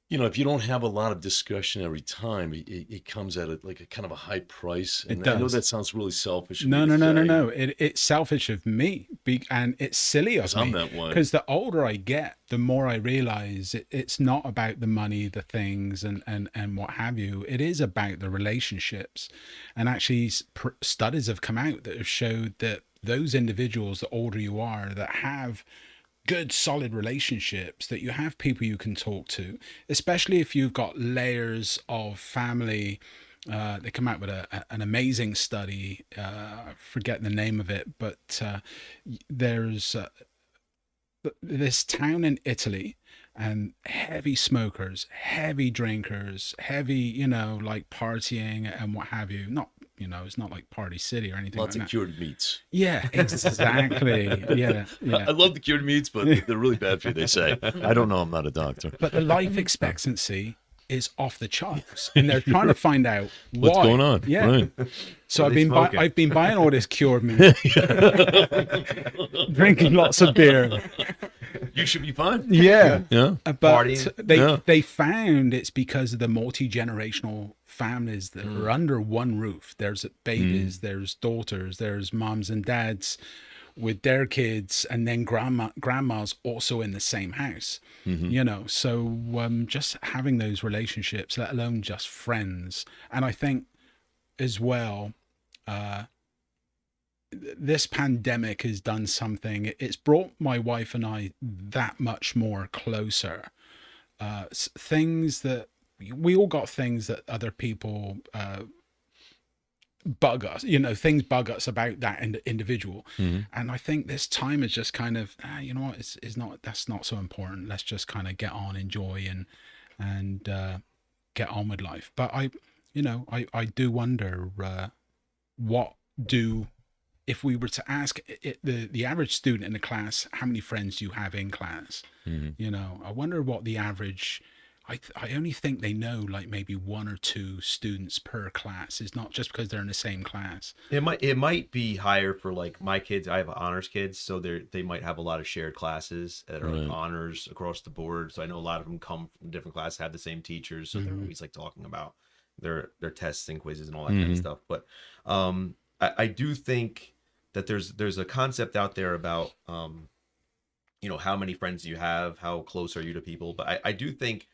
you know, if you don't have a lot of discretionary time, it comes at a kind of a high price. And It I know does. that sounds really selfish. of No, me to say, no. It's selfish of me, and it's silly of 'cause I'm me. that way. Because the older I get, the more I realize it's not about the money, the things, and what have you. It is about the relationships. And actually, studies have come out that have showed that those individuals, the older you are, that have good solid relationships, that you have people you can talk to, especially if you've got layers of family. They come out with an amazing study. I forget the name of it, but there's this town in Italy, and heavy smokers, heavy drinkers, heavy, you know, like partying and what have you. Not, you know, it's not like Party City or anything Lots like of that. cured meats. Yeah, exactly. Yeah. I love the cured meats, but they're really bad for you, they say. I don't know. I'm not a doctor. But the life expectancy is off the charts, and they're trying to find out What's why. going on? Yeah. Right. So What are they smoking? I've been buying all this cured meat, drinking lots of beer. You should be fine. Yeah. Yeah. But Partying. they found it's because of the multi-generational families that are under one roof. There's babies, there's daughters, there's moms and dads with their kids, and then grandma's also in the same house. You know, so just having those relationships, let alone just friends. And I think as well, this pandemic has done something. It's brought my wife and I that much more closer. Things that we all got, things that other people bug us, you know, things bug us about that individual. And I think this time is just kind of, you know what, it's not, that's not so important. Let's just kind of get on, enjoy, and get on with life. But I do wonder if we were to ask the average student in the class, how many friends do you have in class? You know, I wonder what the average, I only think they know like maybe one or two students per class. It's not just because they're in the same class. It might be higher for like my kids. I have honors kids, so they might have a lot of shared classes that are like honors across the board. So I know a lot of them come from different classes, have the same teachers, so they're always like talking about their tests and quizzes and all that kind of stuff. But I do think that there's a concept out there about you know, how many friends do you have, how close are you to people. But I do think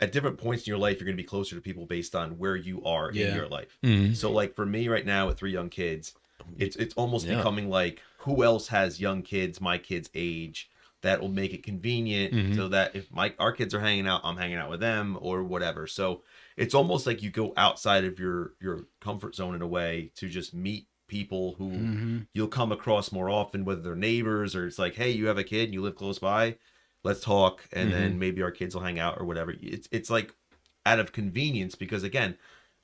at different points in your life, you're going to be closer to people based on where you are in your life. So like for me right now with 3 young kids, it's almost becoming like, who else has young kids, my kids' age, that will make it convenient so that if our kids are hanging out, I'm hanging out with them or whatever. So it's almost like you go outside of your comfort zone in a way to just meet people who you'll come across more often, whether they're neighbors or it's like, hey, you have a kid and you live close by, let's talk, and then maybe our kids will hang out or whatever. It's like out of convenience, because again,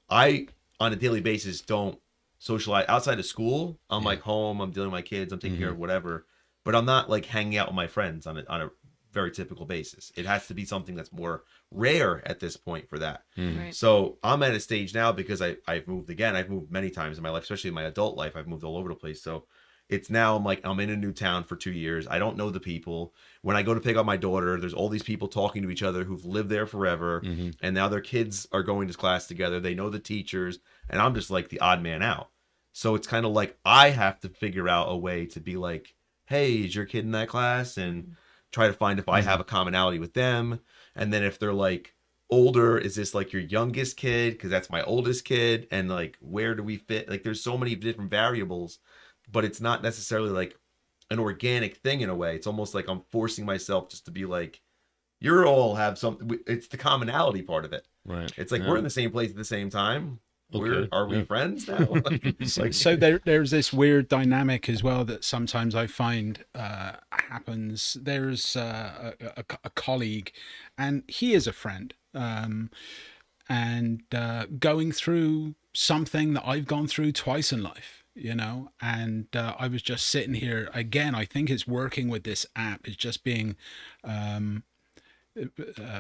I on a daily basis don't socialize outside of school. I'm like home, I'm dealing with my kids, I'm taking care of whatever, but I'm not like hanging out with my friends on a very typical basis. It has to be something that's more rare at this point for that. Right. So I'm at a stage now because I've moved again. I've moved many times in my life, especially in my adult life. I've moved all over the place. So it's now I'm in a new town for 2 years. I don't know the people. When I go to pick up my daughter, there's all these people talking to each other who've lived there forever. And now their kids are going to class together. They know the teachers. And I'm just like the odd man out. So it's kind of like I have to figure out a way to be like, hey, is your kid in that class? And try to find if I have a commonality with them. And then if they're like older, is this like your youngest kid? Because that's my oldest kid. And like, where do we fit? Like, there's so many different variables, but it's not necessarily like an organic thing in a way. It's almost like I'm forcing myself just to be like, you're all have something. It's the commonality part of it. Right. It's like Yeah. we're in the same place at the same time. Okay. Are we Yeah. friends now? So there's this weird dynamic as well that sometimes I find happens. There's a colleague, and he is a friend, and going through something that I've gone through twice in life, you know. And I was just sitting here again. I think it's working with this app. It's just being.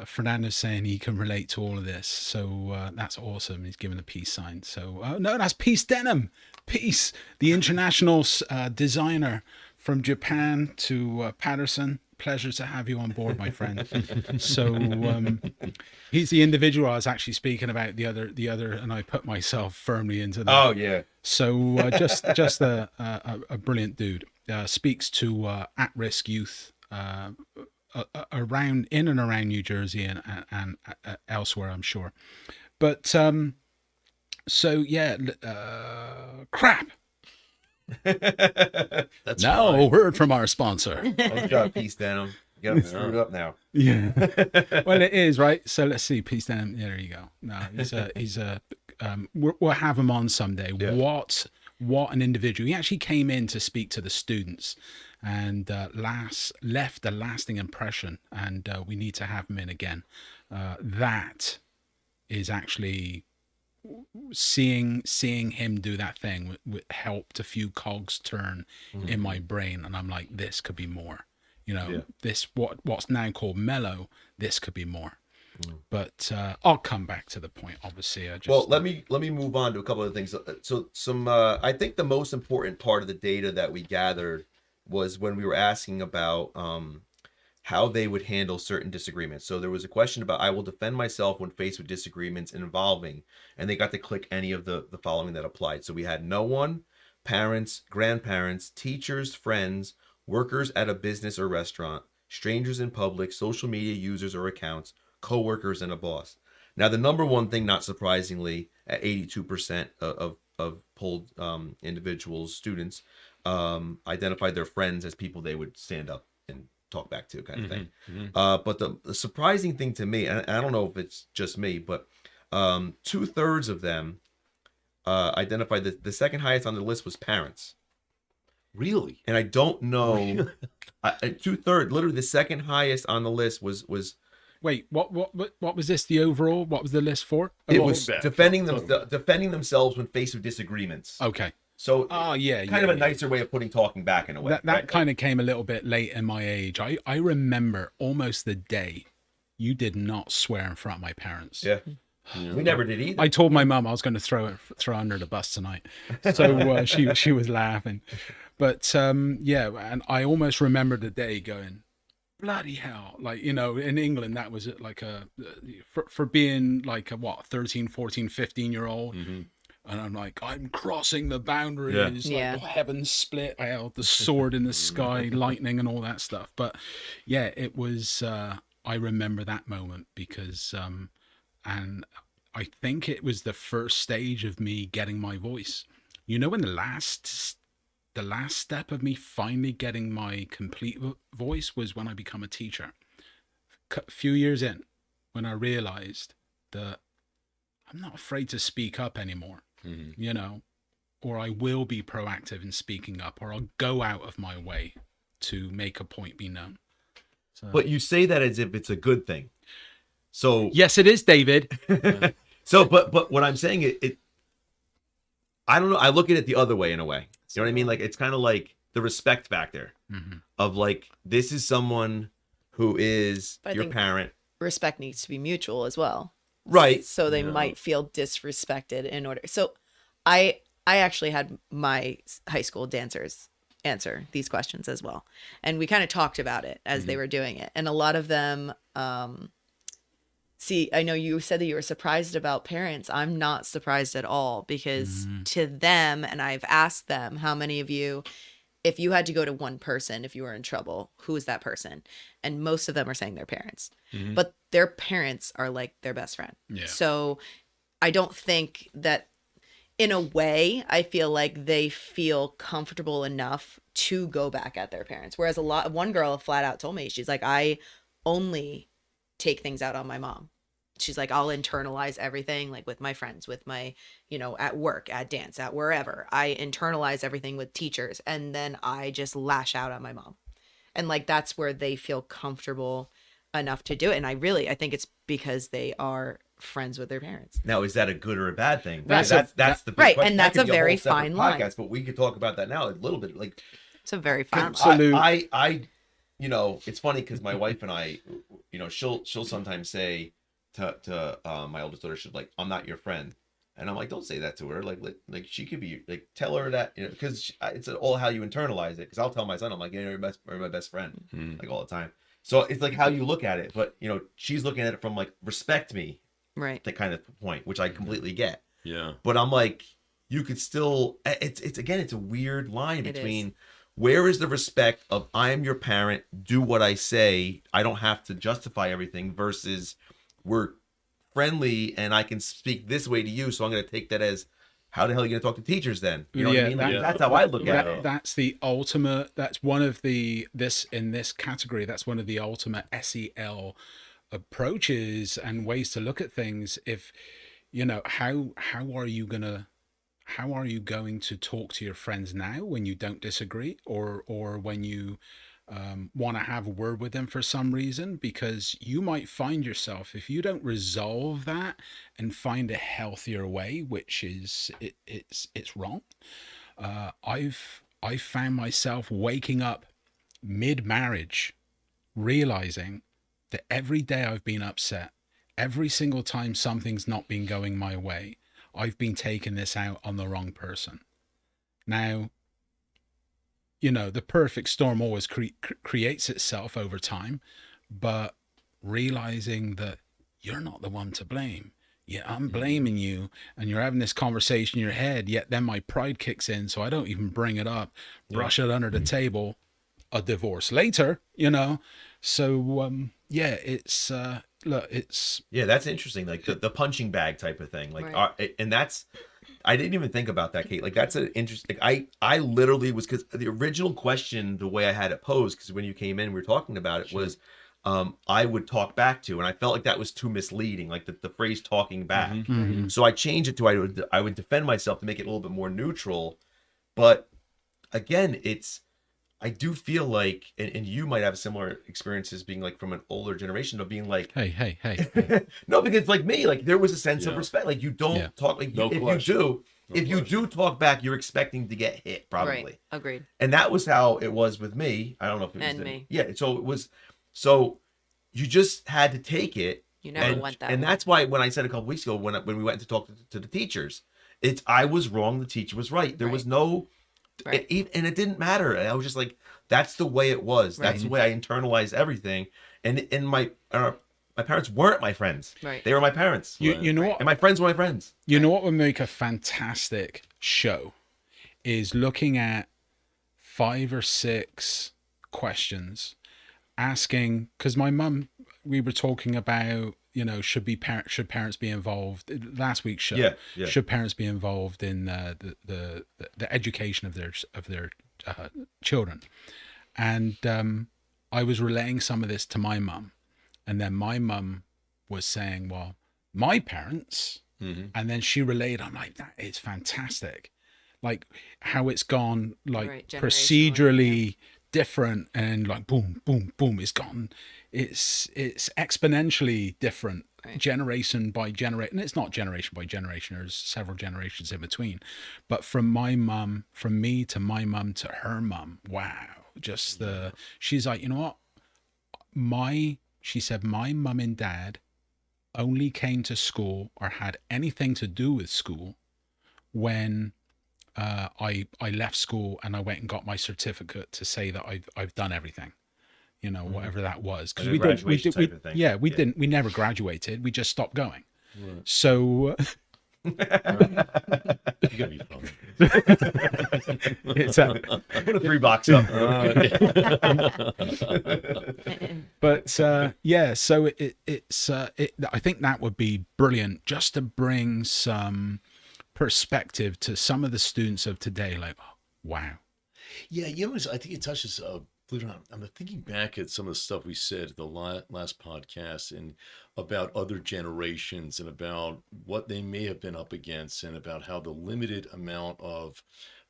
Fernando's saying he can relate to all of this, so that's awesome. He's given a peace sign. So no, that's Peace Denim. Peace, the international designer from Japan to Patterson. Pleasure to have you on board, my friend. So he's the individual I was actually speaking about the other, and I put myself firmly into that. Oh yeah. So just a brilliant dude. Speaks to at-risk youth. Around in and around New Jersey and elsewhere, I'm sure. But so yeah, crap. That's Now a fine. word from our sponsor. Nice job, Peace Denim. You got him screwed up now. Yeah. Well, it is, right? So let's see. Peace down. There you go. No, he's a we'll have him on someday. Yeah. What an individual. He actually came in to speak to the students and left a lasting impression, and we need to have him in again. That is actually seeing him do that thing helped a few cogs turn in my brain, and I'm like, this could be more. You know, Yeah. this what's now called mellow. This could be more. But I'll come back to the point. Obviously, I just Well, let me move on to a couple of things. So some I think the most important part of the data that we gathered was when we were asking about how they would handle certain disagreements. So there was a question about I will defend myself when faced with disagreements involving, and they got to click any of the following that applied. So we had no one, parents, grandparents, teachers, friends, workers at a business or restaurant, strangers in public, social media users or accounts, co-workers, and a boss. Now, the number one thing, not surprisingly, at 82% of polled individuals, students, identified their friends as people they would stand up and talk back to, kind of thing. But the surprising thing to me, and I don't know if it's just me, but 2/3 of them identified that the second highest on the list was parents. Really? And I don't know, 2/3, literally the second highest on the list was wait. What was this? The overall? What was the list for? it Oh, was bad. defending themselves when faced with disagreements. okay. So Oh yeah, kind yeah, of a yeah. nicer way of putting talking back in a way. That right? kind of came a little bit late in my age. I remember almost the day you did not swear in front of my parents. Yeah. We never did either. I told my mum I was going to throw under the bus tonight, so she was laughing. But yeah, and I almost remember the day going, bloody hell, like, you know, in England that was like for being like a 13, 14, 15-year-old. And I'm like, I'm crossing the boundaries. Yeah. Like, heaven split. I held the sword in the sky, lightning, and all that stuff. But yeah, it was. I remember that moment because, and I think it was the first stage of me getting my voice. You know, when the last step of me finally getting my complete voice was when I become a teacher. A few years in, when I realized that I'm not afraid to speak up anymore. You know, or I will be proactive in speaking up, or I'll go out of my way to make a point be known. So, But you say that as if it's a good thing. So yes, it is, David. so but what I'm saying it I don't know, I look at it the other way in a way. You know what I mean? Like it's kind of like the respect factor of like, this is someone who is But I your think- parent. Respect needs to be mutual as well. Right. So they might feel disrespected in order. So I actually had my high school dancers answer these questions as well. And we kind of talked about it as they were doing it. And a lot of them see, I know you said that you were surprised about parents. I'm not surprised at all because to them, and I've asked them, how many of you, if you had to go to one person, if you were in trouble, who is that person? And most of them are saying their parents, but their parents are like their best friend. Yeah. So I don't think that, in a way, I feel like they feel comfortable enough to go back at their parents. Whereas one girl flat out told me, she's like, I only take things out on my mom. She's like, I'll internalize everything, like with my friends, with my, at work, at dance, at wherever. I internalize everything with teachers, and then I just lash out on my mom. And like, that's where they feel comfortable enough to do it. And I think it's because they are friends with their parents. Now, is that a good or a bad thing? Right. That's the big Right, question. and That that's could a be whole very separate fine line. podcast, but we could talk about that now a little bit. Like, It's a very fine line. Absolute- I it's funny because my wife and I, she'll sometimes say to my oldest daughter, she's like, I'm not your friend. And I'm like, don't say that to her. Like she could be, like, tell her that, because it's all how you internalize it. Because I'll tell my son, I'm like, you're my best friend, like, all the time. So it's like how you look at it. But she's looking at it from like, respect me, Right. that kind of point, which I completely get. Yeah. But I'm like, you could still, it's a weird line It between is. where is the respect of I am your parent, do what I say, I don't have to justify everything, versus we're friendly and I can speak this way to you, so I'm going to take that as, how the hell are you going to talk to teachers then? You know what I mean? Like, that's how I look at it. That's the ultimate. That's one of the in this category. That's one of the ultimate SEL approaches and ways to look at things. If how are you going to talk to your friends now when you don't disagree, or when you want to have a word with them for some reason? Because you might find yourself, if you don't resolve that and find a healthier way, which is it's wrong. I found myself waking up mid-marriage realizing that every day I've been upset, every single time something's not been going my way, I've been taking this out on the wrong person. Now, the perfect storm always creates itself over time, but realizing that you're not the one to blame. Yeah, I'm blaming you, and you're having this conversation in your head, yet then my pride kicks in, so I don't even bring it up, brush it under the table, a divorce later, So, it's, look, it's... Yeah, that's interesting. Like the punching bag type of thing. Like, Right. and that's, I didn't even think about that, Kate. Like, that's an interesting, like, I literally was, because the original question, the way I had it posed, because when you came in, we were talking about it, was, I would talk back to, and I felt like that was too misleading, like the phrase talking back. So I changed it to, I would defend myself to make it a little bit more neutral. But again, I do feel like, and you might have similar experiences being like from an older generation of being like, Hey. no, because like me, like there was a sense of Yeah. respect. Like you don't Yeah. talk, like No if question. you do talk back, you're expecting to get hit probably. Right. Agreed. And that was how it was with me. I don't know if it was And me. Yeah. So it was, so you just had to take it. You never and, went that and way. that's why when I said a couple weeks ago, when we went to talk to the teachers, I was wrong. The teacher was right. There was Right. no, Right. and it didn't matter. And I was just like, that's the way it was. That's Right. the way I internalized everything. And my parents weren't my friends. Right. They were my parents. You know what? And my friends were my friends. You know what would make a fantastic show is looking at 5 or 6 questions, asking, because my mum, we were talking about, should parents be involved last week's show? Yeah. Should parents be involved in the education of their children? And I was relaying some of this to my mum, and then my mum was saying, well, my parents, and then she relayed, I'm like, that is fantastic. Like how it's gone, like Right, generationally, procedurally different, and like boom, boom, boom, it's gone. It's exponentially different, Right. generation by generation. And it's not generation by generation, there's several generations in between. But from me to my mum to her mum, wow. She's like, you know what? she said, my mum and dad only came to school or had anything to do with school when I left school and I went and got my certificate to say that I've done everything, whatever that was. Because Like a graduation type of thing. we never graduated. We just stopped going. Right. So You gotta be funny. it's Put a $3 up. but so I think that would be brilliant, just to bring some perspective to some of the students of today. Like, oh, wow. Yeah, I think it touches. Believe it or not, I'm thinking back at some of the stuff we said at the last podcast and about other generations and about what they may have been up against and about how the limited amount of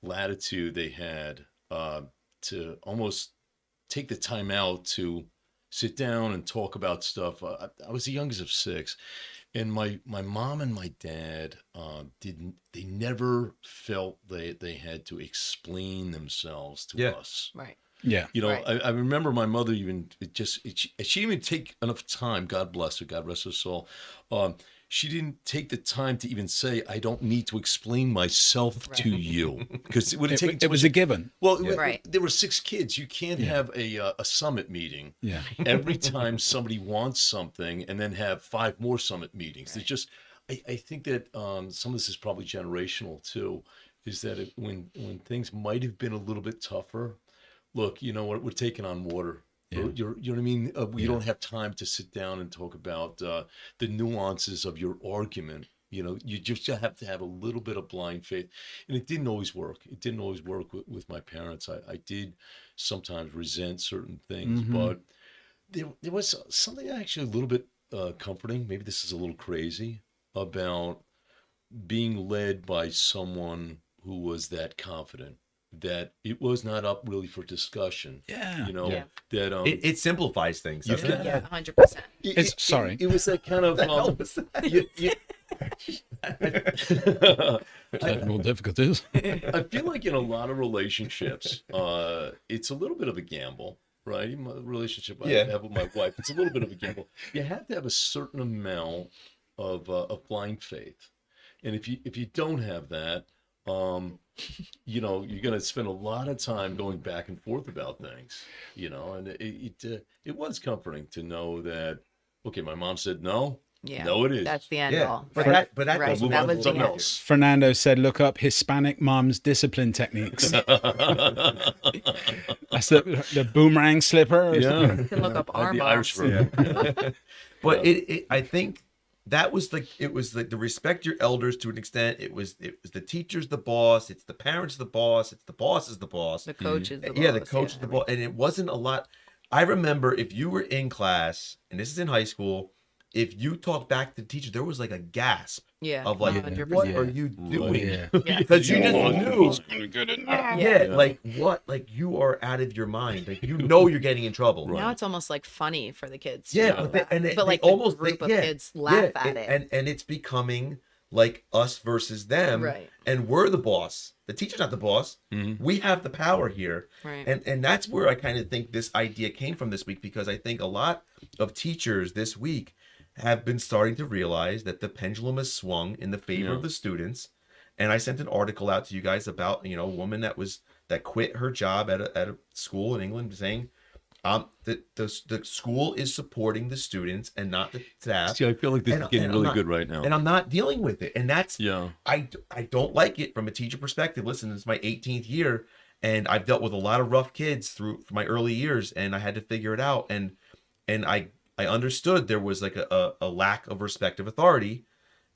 latitude they had to almost take the time out to sit down and talk about stuff. I was the youngest of 6. And my mom and my dad they never felt they had to explain themselves to us. Right. Yeah. Right. I remember my mother even she didn't even take enough time, God bless her, God rest her soul. She didn't take the time to even say, I don't need to explain myself to you. Because it would have taken it was a given. Well, Right. there were 6 kids. You can't have a summit meeting Yeah. every time somebody wants something and then have 5 more summit meetings. It's just, I think that some of this is probably generational too, is that when things might have been a little bit tougher, look, you know what, we're taking on water. Yeah. You know what I mean? We don't have time to sit down and talk about the nuances of your argument. You just have to have a little bit of blind faith. And it didn't always work. It didn't always work with my parents. I did sometimes resent certain things, but there was something actually a little bit comforting. Maybe this is a little crazy about being led by someone who was that confident, that it was not up really for discussion. Yeah. That It simplifies things. You've doesn't got- it? 100%. Sorry. It was that kind of Technical difficulties. I feel like in a lot of relationships, it's a little bit of a gamble, right? Even the relationship I have with my wife, it's a little bit of a gamble. You have to have a certain amount of blind faith, and if you don't have that, you're going to spend a lot of time going back and forth about things, and it was comforting to know that, okay, my mom said no. Yeah. No, it is. That's the end Yeah. all. But Right. that Right. goes That with was something the else. Fernando said, look up Hispanic mom's discipline techniques. That's the boomerang slipper. Yeah. You can look up our The Irish moms. version. But I think that was the respect your elders to an extent. It was the teacher's the boss. It's the parents the boss. It's the boss is the boss. The coach is the boss. Yeah, the coach is the boss. And it wasn't a lot. I remember if you were in class, and this is in high school, if you talked back to the teacher, there was like a gasp Yeah. of like, 100%. what are you doing? Yeah. Yeah. Because you just knew. Yeah. Yeah, like what? Like you are out of your mind. Like you're getting in trouble. Now it's almost like funny for the kids. to Yeah, know that. but like they almost the group they, of yeah, kids laugh yeah, at it. and it's becoming like us versus them, Right. And we're the boss. The teacher's not the boss. We have the power here, Right. And that's where I kind of think this idea came from this week, because I think a lot of teachers this week have been starting to realize that the pendulum has swung in the favor of the students. And I sent an article out to you guys about a woman that quit her job at a school in England, saying the school is supporting the students and not the staff. See, I feel like this is getting really good right now. And I'm not dealing with it. And that's, Yeah. I don't like it from a teacher perspective. Listen, it's my 18th year and I've dealt with a lot of rough kids through my early years, and I had to figure it out. And I understood there was like a lack of respect of authority.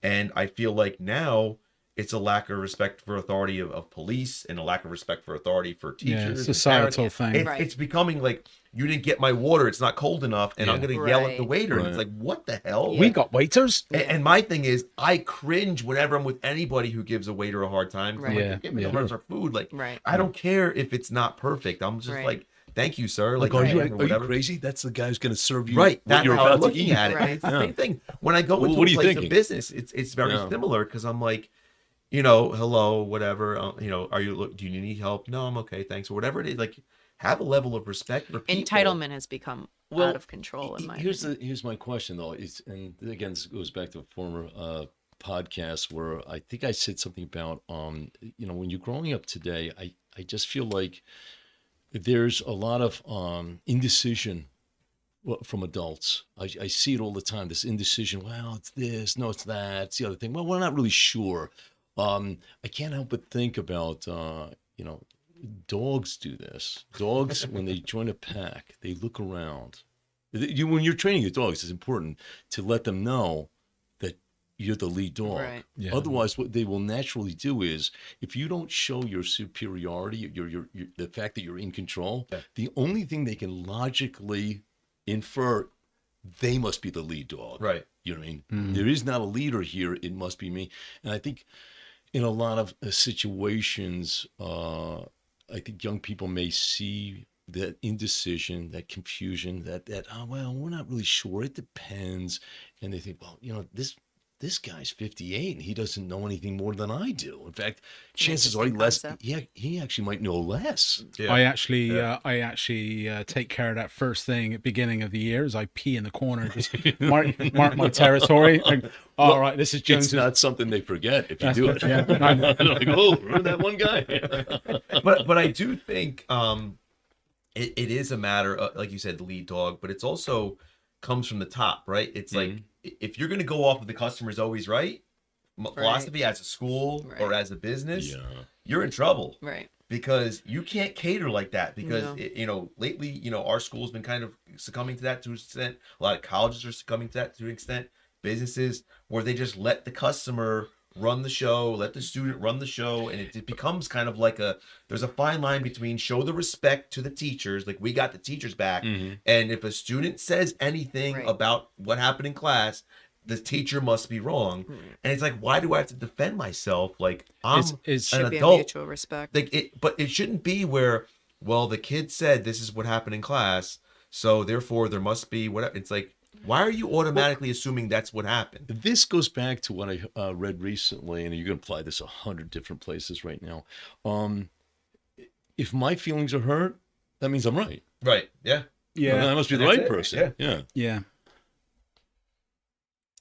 And I feel like now it's a lack of respect for authority of police and a lack of respect for authority for teachers. Yeah, and societal parents. thing. Right. It's becoming like, you didn't get my water, it's not cold enough, and I'm Yeah. going to yell at the Right. waiter. And it's Right. like, what the hell? We got waiters. And my thing is, I cringe whenever I'm with anybody who gives a waiter a hard time. 'Cause I'm Right. like, give me Yeah. the rest of our food. Like, Right. I don't care if it's not perfect. I'm just Right. like, thank you, sir. Like, Like, are you or are whatever. you crazy? That's the guy who's going to serve you. Right, what that's you're how I'm about to looking eat. at it. Right. It's the Yeah. same thing. When I go into What are a you place thinking? of business, it's very Yeah. similar, because I'm like, hello, whatever. Do you need help? No, I'm okay, thanks, or whatever it is. Like, have a level of respect for people. Entitlement has become out of control in my opinion. Here's my question though. And again, this goes back to a former podcast where I think I said something about when you're growing up today, I just feel like there's a lot of indecision from adults. I see it all the time, this indecision. Well, it's this, no, it's that, it's the other thing. Well, we're not really sure. I can't help but think about dogs do this. Dogs, when they join a pack, they look around. When you're training your dogs, it's important to let them know that you're the lead dog. Right. Yeah. Otherwise, what they will naturally do is, if you don't show your superiority, your the fact that you're in control, the only thing they can logically infer, they must be the lead dog. Right. You know what I mean? There is not a leader here. It must be me. And I think in a lot of situations, I think young people may see that indecision, that confusion, that well, we're not really sure. It depends. And they think, well, this guy's 58 and he doesn't know anything more than I do. In fact, chances are he actually might know less. Yeah. I actually take care of that first thing at beginning of the year as I pee in the corner, just mark my territory. And, all right, this is Jones. It's not something they forget if you do it. Yeah. They're like, oh, remember that one guy? but I do think it is a matter of, like you said, the lead dog, but it's also comes from the top, right? It's like, if you're going to go off of the customer's always right philosophy as a school or as a business, you're in trouble. Right. Because you can't cater like that, because lately, our school's been kind of succumbing to that to an extent. A lot of colleges are succumbing to that to an extent. Businesses where they just let the customer run the show, let the student run the show, and it becomes kind of like there's a fine line between show the respect to the teachers, like we got the teachers back, and if a student says anything about what happened in class, the teacher must be wrong. And it's like, why do I have to defend myself? Like, I'm an should be a adult. mutual respect. But it shouldn't be where, well, the kid said this is what happened in class, so therefore there must be whatever. It's like, why are you automatically assuming that's what happened? This goes back to what I read recently, and you can apply this 100 different places right now. If my feelings are hurt, that means I'm right. Right. Yeah. Yeah. I must be the That's right it. person. Yeah. Yeah.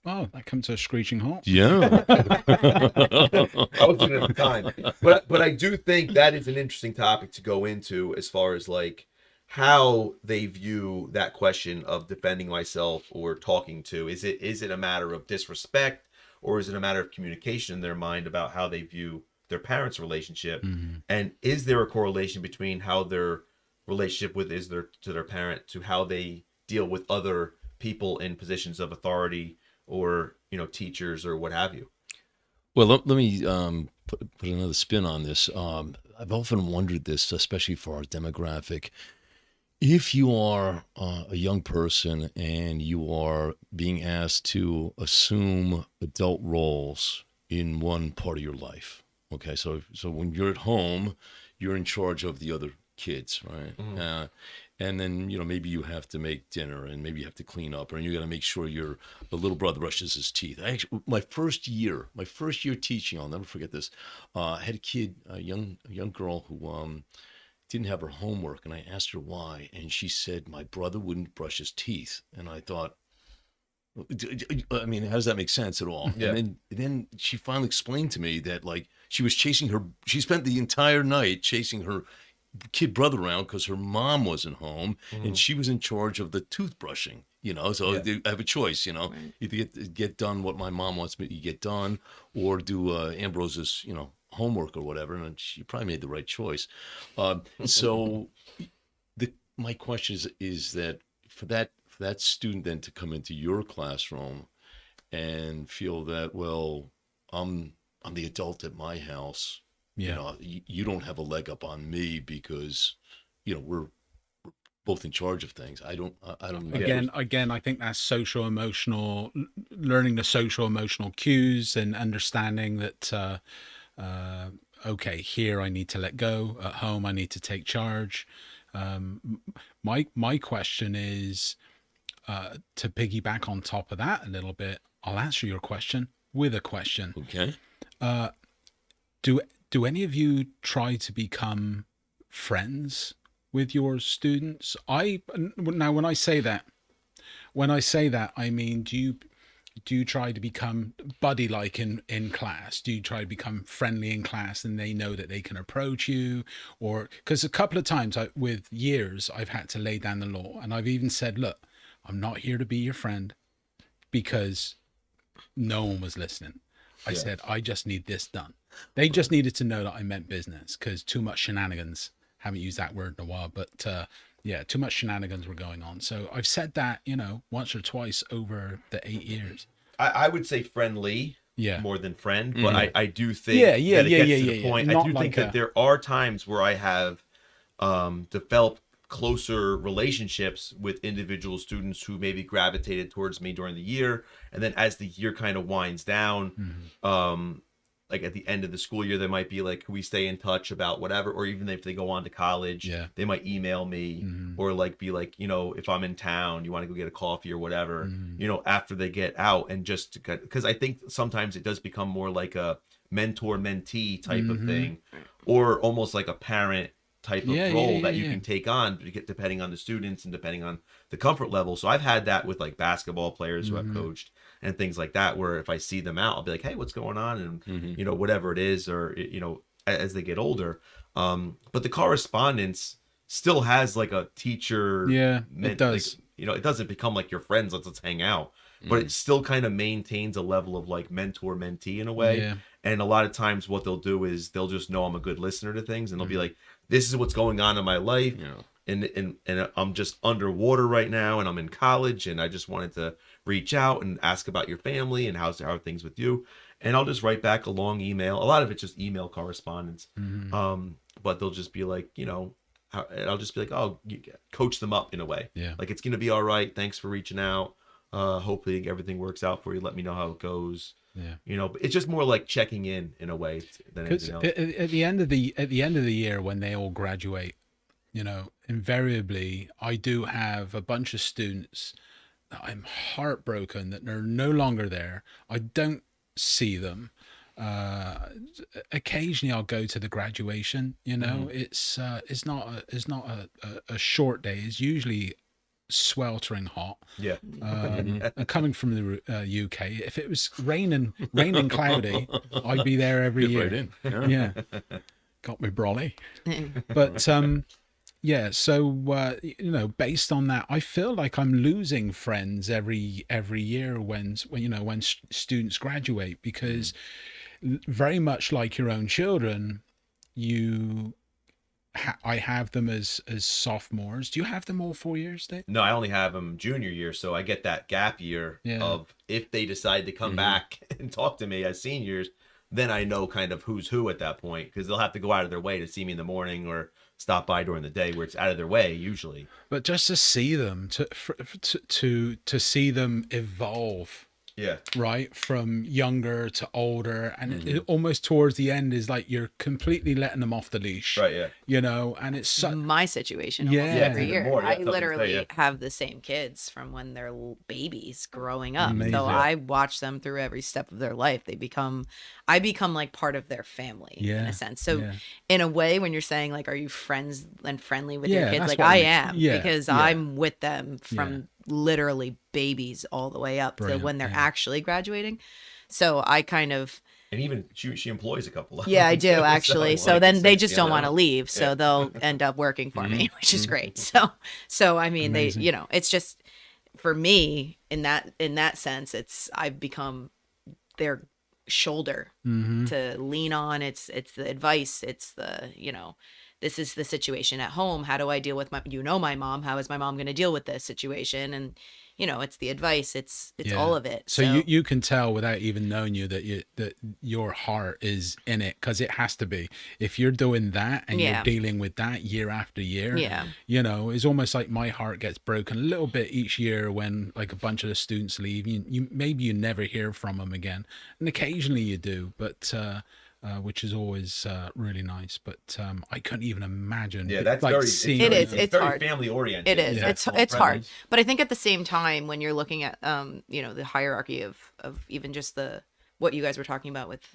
Oh, that comes to a screeching halt. Yeah. I was doing it at the time. But I do think that is an interesting topic to go into, as far as like how they view that question of defending myself or talking to. Is it a matter of disrespect, or is it a matter of communication in their mind about how they view their parents' relationship? And is there a correlation between how their relationship to their parent to how they deal with other people in positions of authority, or teachers or what have you? Well, let me put another spin on this. I've often wondered this, especially for our demographic. If you are a young person and you are being asked to assume adult roles in one part of your life, okay, so when you're at home, you're in charge of the other kids, right? And then, maybe you have to make dinner, and maybe you have to clean up, and you got to make sure your little brother brushes his teeth. My first year teaching, I'll never forget this. I had a young girl who didn't have her homework, and I asked her why, and she said, my brother wouldn't brush his teeth. And I thought, I mean, how does that make sense at all? Yeah. And then she finally explained to me that, like, she spent the entire night chasing her kid brother around because her mom wasn't home, and she was in charge of the toothbrushing, so I have a choice, either get done what my mom wants me to get done, or do Ambrose's, homework or whatever. And she probably made the right choice. So my question is that for that student then to come into your classroom and feel that, well, I'm the adult at my house. Yeah. You don't have a leg up on me because, we're both in charge of things. I don't. Again, I think that's learning the social emotional cues and understanding that, okay, here I need to let go. At home, I need to take charge. My question is, to piggyback on top of that a little bit, I'll answer your question with a question. Okay. Do any of you try to become friends with your students? Now when I say that, I mean, do you try to become buddy like in class? Do you try to become friendly in class and they know that they can approach you? Or because a couple of times with years I've had to lay down the law, and I've even said, look, I'm not here to be your friend, because no one was listening. I said, I just need this done. They just needed to know that I meant business, because too much shenanigans, haven't used that word in a while, but yeah, too much shenanigans were going on. So I've said that, once or twice over the 8 years. I would say friendly Yeah. more than friend, but I do think Yeah, that it gets to the yeah. point. I Not do like think that there are times where I have developed closer relationships with individual students who maybe gravitated towards me during the year, and then as the year kind of winds down, like at the end of the school year, they might be like, can we stay in touch about whatever? Or even if they go on to college, Yeah. they might email me or like be like, if I'm in town, you want to go get a coffee or whatever, after they get out, and just because I think sometimes it does become more like a mentor mentee type of thing, or almost like a parent type of role that you can take on, depending on the students and depending on the comfort level. So I've had that with like basketball players who I've coached and things like that, where if I see them out, I'll be like, hey, what's going on? And, whatever it is, or, as they get older. But the correspondence still has like a teacher. Yeah, it does. Like, it doesn't become like your friends, let's hang out. But it still kind of maintains a level of like mentor mentee in a way. Yeah. And a lot of times what they'll do is they'll just know I'm a good listener to things, and they'll be like, this is what's going on in my life. And I'm just underwater right now, and I'm in college, and I just wanted to reach out and ask about your family and how are things with you. And I'll just write back a long email. A lot of it's just email correspondence. But they'll just be like, I'll just be like, oh, coach them up in a way. Yeah. Like, it's going to be all right. Thanks for reaching out. Hopefully everything works out for you. Let me know how it goes. Yeah. But it's just more like checking in a way than Because anything else. at the end of the year, when they all graduate, invariably I do have a bunch of students that I'm heartbroken that they're no longer there. I don't see them. Occasionally I'll go to the graduation. It's not a short day. It's usually sweltering hot. Yeah. And coming from the UK, if it was raining cloudy, I'd be there every year. Right in. Yeah, got me brolly. But yeah, so based on that, I feel like I'm losing friends every year when students graduate, because very much like your own children, I have them as sophomores. Do you have them all 4 years, Dave? No, I only have them junior year, so I get that gap year of, if they decide to come back and talk to me as seniors, then I know kind of who's who at that point, because they'll have to go out of their way to see me in the morning or stop by during the day, where it's out of their way usually. But just to see them, to see them evolve. Yeah. Right, from younger to older, and it almost towards the end is like you're completely letting them off the leash. Right. Yeah. And it's My situation Yeah. almost Yeah, every even year. more. Yeah, I something to say, literally yeah. have the same kids from when they're babies growing up. Amazing. So I watch them through every step of their life. I become like part of their family in Yeah, a sense. So yeah. in a way, when you're saying like, are you friends and friendly with Yeah, your kids? that's Like what I makes- am, yeah, because yeah. I'm with them from literally babies all the way up Brilliant, to when they're yeah. actually graduating. So I kind of, And even she employs a couple of yeah, I them, do too, actually. So like, then it's they like, just you don't know. want to leave. So Yeah. they'll end up working for me, Mm-hmm. which is great. So I mean, Amazing. they, it's just, for me in that sense, I've become their shoulder Mm-hmm. to lean on. It's the advice. It's the, this is the situation at home. How do I deal with my mom? How is my mom going to deal with this situation? And, it's the advice. It's Yeah. all of it. So you can tell without even knowing you that your heart is in it, because it has to be. If you're doing that and Yeah. you're dealing with that year after year, Yeah. it's almost like my heart gets broken a little bit each year when like a bunch of the students leave. You maybe you never hear from them again, and occasionally you do, but which is always really nice. But I couldn't even imagine. Yeah, that's like very. seeing It very, is. It's very hard. family oriented. It is. Yeah. It's hard. But I think at the same time, when you're looking at the hierarchy of even just what you guys were talking about with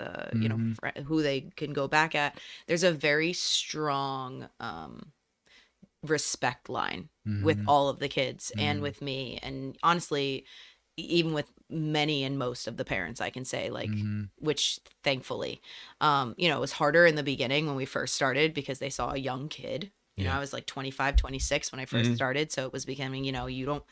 who they can go back at, there's a very strong respect line with all of the kids and with me, and honestly even with many and most of the parents, I can say, like, which thankfully, it was harder in the beginning when we first started because they saw a young kid. I was like 25, 26 when I first started. So it was becoming, you don't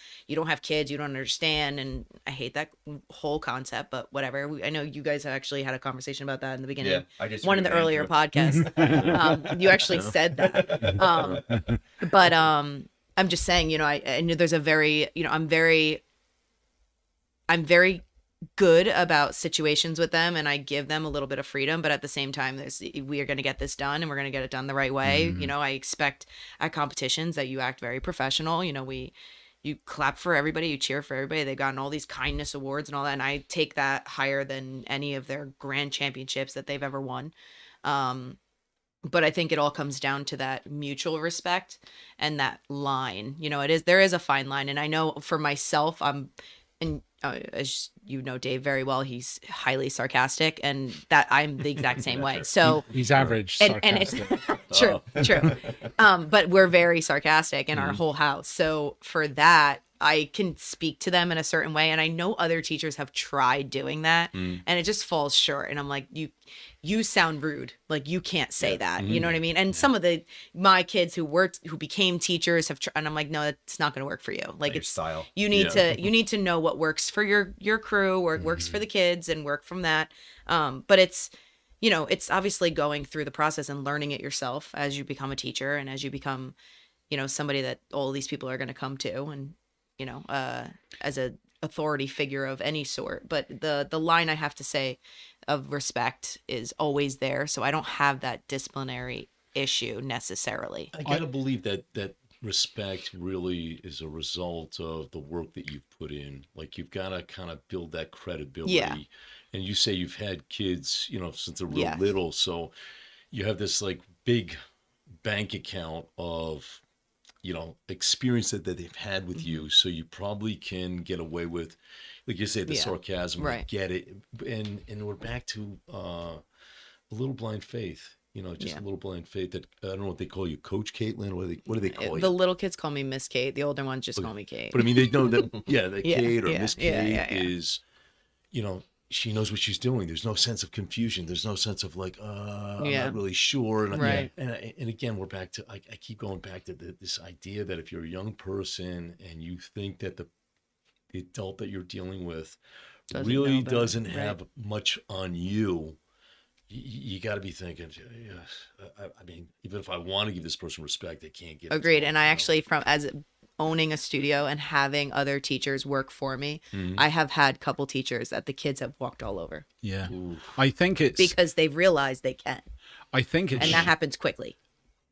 have kids, you don't understand. And I hate that whole concept, but whatever. I know you guys have actually had a conversation about that in the beginning. Yeah, I just one of the earlier podcasts. You actually said that. But I'm just saying, I know there's a very, I'm very good about situations with them, and I give them a little bit of freedom, but at the same time, we are going to get this done, and we're going to get it done the right way. I expect at competitions that you act very professional. You clap for everybody, you cheer for everybody. They've gotten all these kindness awards and all that, and I take that higher than any of their grand championships that they've ever won. But I think it all comes down to that mutual respect and that line. There is a fine line, and I know for myself, as you know Dave very well, he's highly sarcastic, and that I'm the exact same way. So he's average sarcastic. And it's true. But we're very sarcastic in our whole house. So for that, I can speak to them in a certain way, and I know other teachers have tried doing that, and it just falls short. And I'm like, you sound rude. Like, you can't say that. You know what I mean? And some of my kids who became teachers and I'm like, no, it's not going to work for you. Like, it's style. You need to know what works for your crew, or works for the kids, and work from that. But it's obviously going through the process and learning it yourself as you become a teacher, and as you become, somebody that all these people are going to come to, and as a authority figure of any sort. But the line, I have to say, of respect is always there. So I don't have that disciplinary issue necessarily. I gotta believe that respect really is a result of the work that you've put in. Like, you've got to kind of build that credibility. Yeah. And you say you've had kids, since they're real little. So you have this like big bank account of experience that they've had with you, so you probably can get away with, like you say, the sarcasm. Right. I get it, and we're back to a little blind faith. A little blind faith. That I don't know what they call you, Coach Caitlin. What do they call you? The little kids call me Miss Kate. The older ones just call me Kate. But I mean, they know that Kate or Miss Kate is, she knows what she's doing. There's no sense of confusion. There's no sense of like, I'm not really sure. And, right. And again, we're back to, I keep going back to this idea that if you're a young person and you think that the adult that you're dealing with doesn't have much on you, you got to be thinking, I mean, even if I want to give this person respect, I can't give it. Agreed. And I actually, as owning a studio and having other teachers work for me, I have had couple teachers that the kids have walked all over. Yeah. Ooh. I think it's because they've realized they can. I think it's and that happens quickly.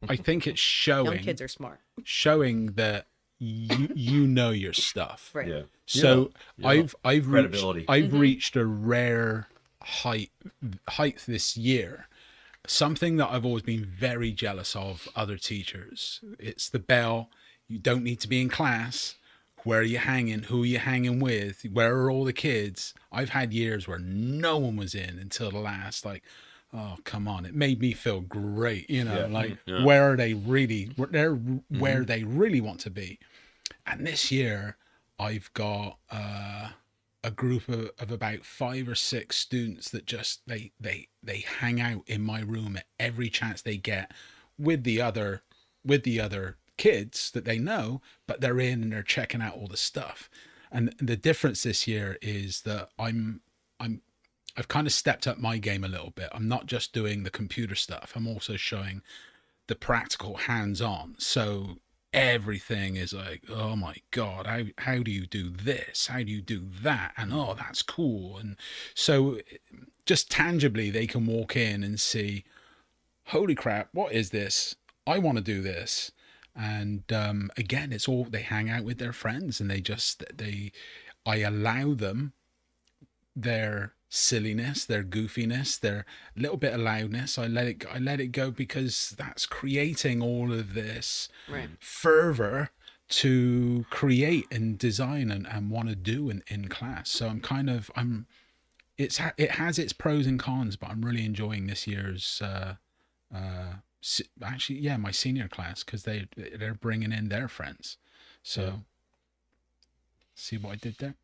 I think it's showing. Young kids are smart. Showing that you know your stuff. Right. Yeah. So Yeah. I've Credibility. reached a rare height this year. Something that I've always been very jealous of other teachers. It's the bell. You don't need to be in class. Where are you hanging? Who are you hanging with? Where are all the kids? I've had years where no one was in until the last, like, oh, come on. It made me feel great, where are they really, where they really want to be. And this year I've got a group of about 5 or 6 students that just, they hang out in my room at every chance they get with the other kids that they know, but they're in and they're checking out all the stuff. And the difference this year is that I've kind of stepped up my game a little bit. I'm not just doing the computer stuff. I'm also showing the practical hands-on. So everything is like, oh my God, how do you do this? How do you do that? And oh, that's cool. And so just tangibly, they can walk in and see, holy crap, what is this? I want to do this. And again, it's all, they hang out with their friends, and I allow them their silliness, their goofiness, their little bit of loudness. I let it go, because that's creating all of this fervor to create and design and want to do in class. So it has its pros and cons, but I'm really enjoying this year's actually, yeah, my senior class, because they're bringing in their friends. So see what I did there?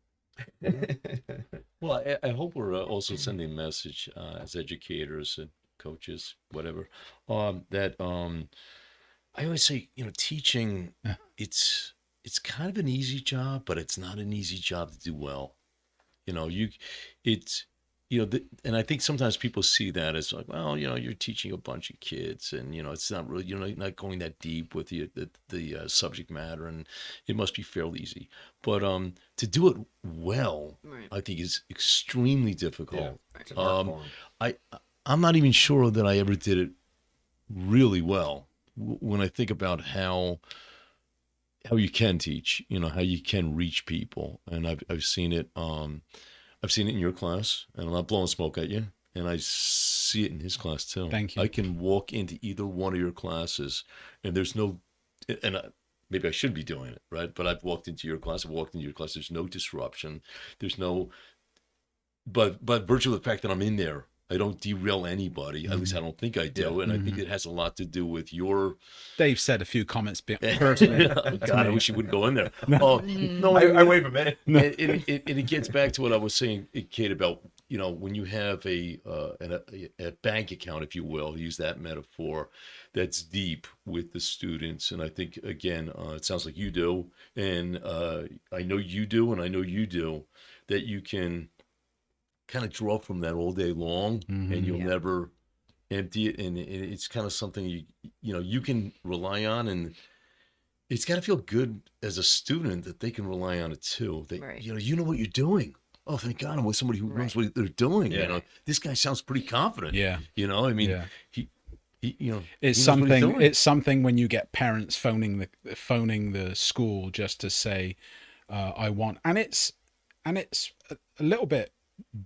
Well, I hope we're also sending a message as educators and coaches, whatever, that I always say, teaching, Yeah. it's kind of an easy job, but it's not an easy job to do well. It's, and I think sometimes people see that as like, well, you're teaching a bunch of kids, and it's not really, you're not going that deep with the subject matter, and it must be fairly easy. But to do it well, Right. I think is extremely difficult. It's an art form. I'm not even sure that I ever did it really well when I think about how you can teach, how you can reach people, and I've seen it. I've seen it in your class, and I'm not blowing smoke at you, and I see it in his class too. Thank you. I can walk into either one of your classes, and there's no, and maybe I should be doing it, right? But I've walked into your class. There's no disruption. There's no, but virtually the fact that I'm in there, I don't derail anybody. At least I don't think I do, and I think it has a lot to do with your. Dave said a few comments personally. Oh, God, I wish you wouldn't go in there. Oh, no, I wait a minute. and it gets back to what I was saying, Kate, about when you have a bank account, if you will, use that metaphor, that's deep with the students, and I think again, it sounds like you do, and I know you do, and I know you do, that you can kind of draw from that all day long, and you'll never empty it, and it's kind of something you can rely on, and it's got to feel good as a student that they can rely on it too. That Right. you know what you're doing. Oh, thank God, I'm with somebody who knows what they're doing. Yeah. This guy sounds pretty confident. Yeah. I mean, Yeah. he It's he knows what he's something. doing. It's something when you get parents phoning the school just to say, "I want," and it's a little bit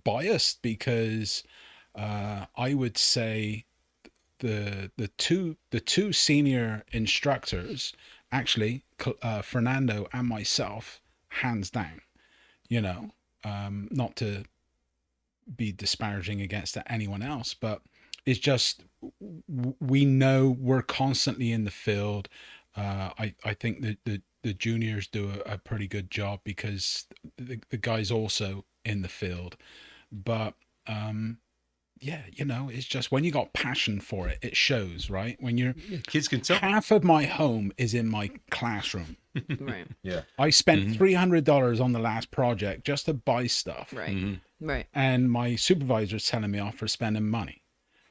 biased because I would say the two senior instructors, actually, Fernando and myself, hands down. Not to be disparaging against anyone else, but it's just we know we're constantly in the field. I think that the juniors do a pretty good job because the guys also in the field, but yeah, it's just when you got passion for it, it shows, right? When you're Kids can tell. half of my home is in my classroom. Right. Yeah. I spent $300 on the last project just to buy stuff, Right. Right. and my supervisor's telling me off for spending money.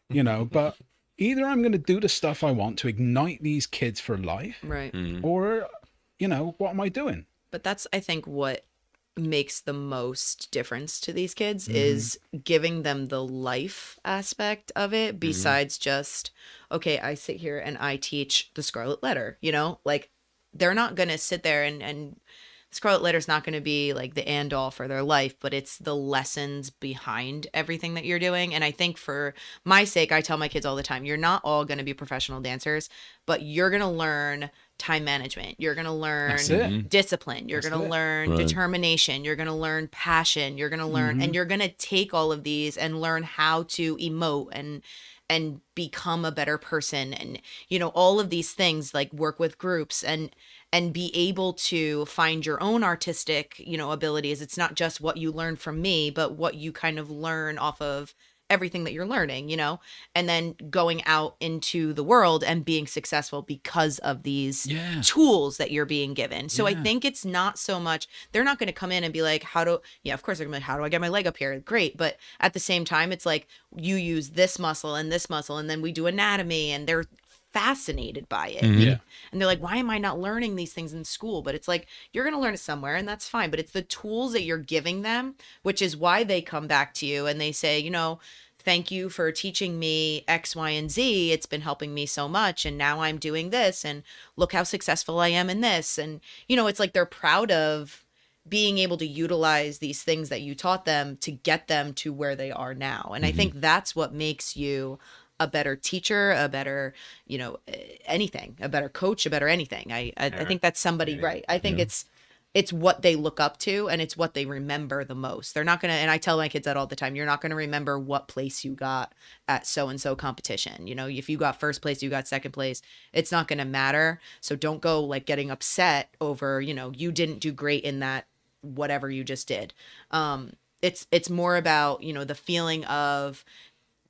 But either I'm going to do the stuff I want to ignite these kids for life, Right. or what am I doing? But that's, I think, what makes the most difference to these kids is giving them the life aspect of it besides just, okay, I sit here and I teach the Scarlet Letter, like they're not going to sit there and Scarlet Letter's not going to be like the and all for their life, but it's the lessons behind everything that you're doing. And I think for my sake, I tell my kids all the time, you're not all going to be professional dancers, but you're going to learn time management. You're going to learn That's it. discipline. You're That's going to it. learn Right. determination. You're going to learn passion. You're going to learn, and you're going to take all of these and learn how to emote and become a better person. And, all of these things, like work with groups and be able to find your own artistic, abilities. It's not just what you learn from me, but what you kind of learn off of everything that you're learning, and then going out into the world and being successful because of these Yeah. tools that you're being given. So I Yeah. think it's not so much, they're not going to come in and be like, of course they're going to be like, how do I get my leg up here? Great. But at the same time, it's like you use this muscle, and then we do anatomy, and they're fascinated by it. Yeah. And they're like, why am I not learning these things in school? But it's like, you're going to learn it somewhere, and that's fine. But it's the tools that you're giving them, which is why they come back to you and they say, thank you for teaching me X, Y, and Z. It's been helping me so much. And now I'm doing this, and look how successful I am in this. And, it's like they're proud of being able to utilize these things that you taught them to get them to where they are now. And I think that's what makes you a better teacher, a better, anything, a better coach, a better anything. I think that's somebody, right. I think it's what they look up to and it's what they remember the most. They're not going to, and I tell my kids that all the time, you're not going to remember what place you got at so-and-so competition. You know, if you got first place, you got second place, it's not going to matter. So don't go like getting upset over, you know, you didn't do great in that, whatever you just did. It's more about, you know, the feeling of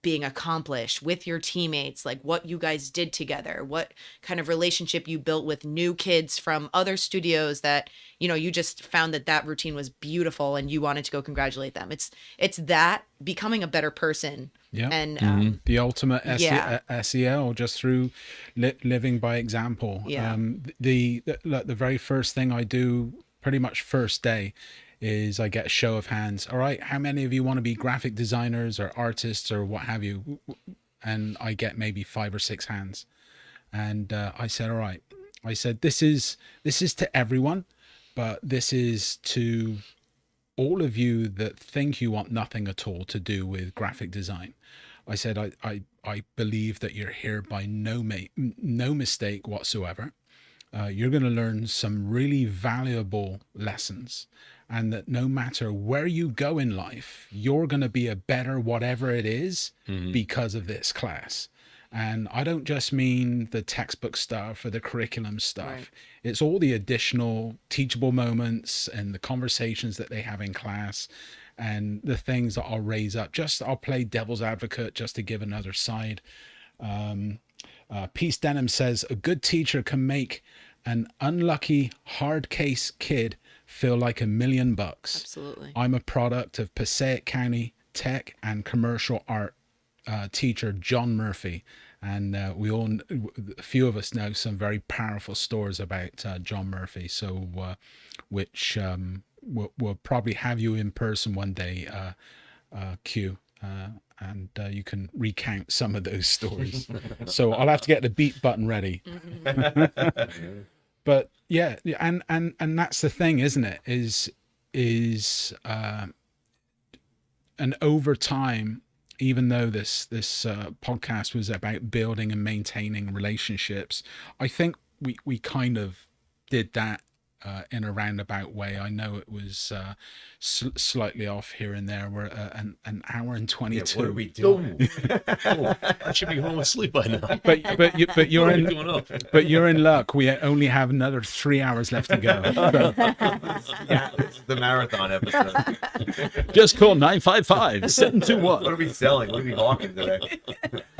being accomplished with your teammates, like what you guys did together, what kind of relationship you built with new kids from other studios that, you know, you just found that routine was beautiful and you wanted to go congratulate them. It's that becoming a better person. Yeah. And The ultimate Yeah. SEL, just through living by example. Yeah. The very first thing I do, pretty much first day, is I get a show of hands. All right, how many of you want to be graphic designers or artists or what have you? And I get maybe 5 or 6 hands. And I said, all right. I said, this is to everyone, but this is to all of you that think you want nothing at all to do with graphic design. I said, I believe that you're here by no mistake whatsoever. You're going to learn some really valuable lessons, and that no matter where you go in life, you're going to be a better whatever it is because of this class. And I don't just mean the textbook stuff or the curriculum stuff. Right. It's all the additional teachable moments and the conversations that they have in class and the things that I'll raise up. I'll play devil's advocate just to give another side. Peace Denham says, a good teacher can make an unlucky hard case kid feel like $1 million. absolutely. I'm a product of Passaic County Tech and commercial art teacher John Murphy, and a few of us know some very powerful stories about John Murphy. So, which we'll probably have you in person one day, Q, and you can recount some of those stories. So I'll have to get the beat button ready. But yeah, and that's the thing, isn't it? And over time, even though this podcast was about building and maintaining relationships, I think we kind of did that in a roundabout way. I know it was slightly off here and there. We're an hour and 22. What are we doing? I should be home asleep by now. But you're What are we in doing up? but you're in luck. We only have another 3 hours left to go. Yeah, this is the marathon episode. Just call 955-721 What are we selling? What are we hawking today?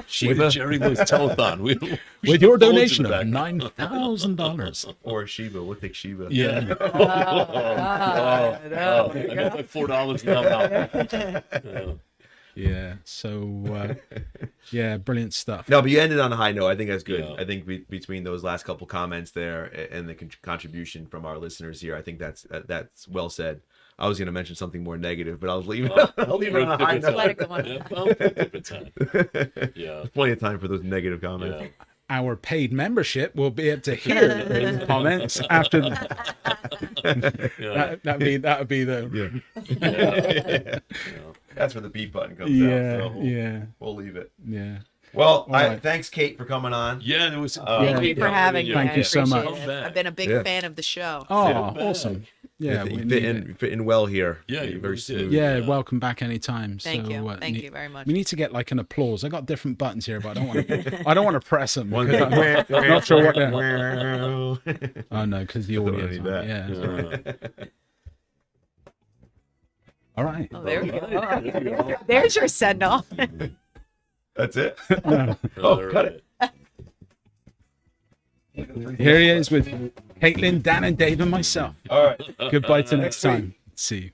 Shiva, Jerry Lewis telethon. We with should your phones in donation the of back. $9,000. Or Shiba. We'll take Shiba. Yeah. I got like $4 now. Yeah. So yeah, brilliant stuff. No, but you ended on a high note. I think that's good. Yeah. I think between those last couple comments there and the contribution from our listeners here, I think that's well said. I was going to mention something more negative, but I'll leave it. I'll leave it on a high note. Let it go on. Yeah, well, different time. Yeah. Plenty of time for those negative comments. Yeah. Our paid membership will be able to hear those comments after Yeah. that would be the Yeah. That's where the beat button comes out. yeah So yeah we'll leave it. yeah. Well, right. thanks, Kate, for coming on. Yeah, there was. Thank you for having me. Thank I you so appreciate much. it. I've been a big Yeah. fan of the show. Oh, Feedback. awesome. Yeah, You we fit need in, it. you fit in well here. Yeah, you You're very really did. smooth. Yeah, Yeah. welcome back anytime. Thank so, you. Thank you very much. We need to get like an applause. I got different buttons here, but I don't want to press them. One because thing. I'm not sure what they're. Well, Oh no, because the Don't audio. need that. Yeah. All right. Oh, there we There you go. go. There's your send off. That's it. All cut it. Here he is with Caitlin, Dan, and Dave, and myself. All right. Goodbye till next time. See you.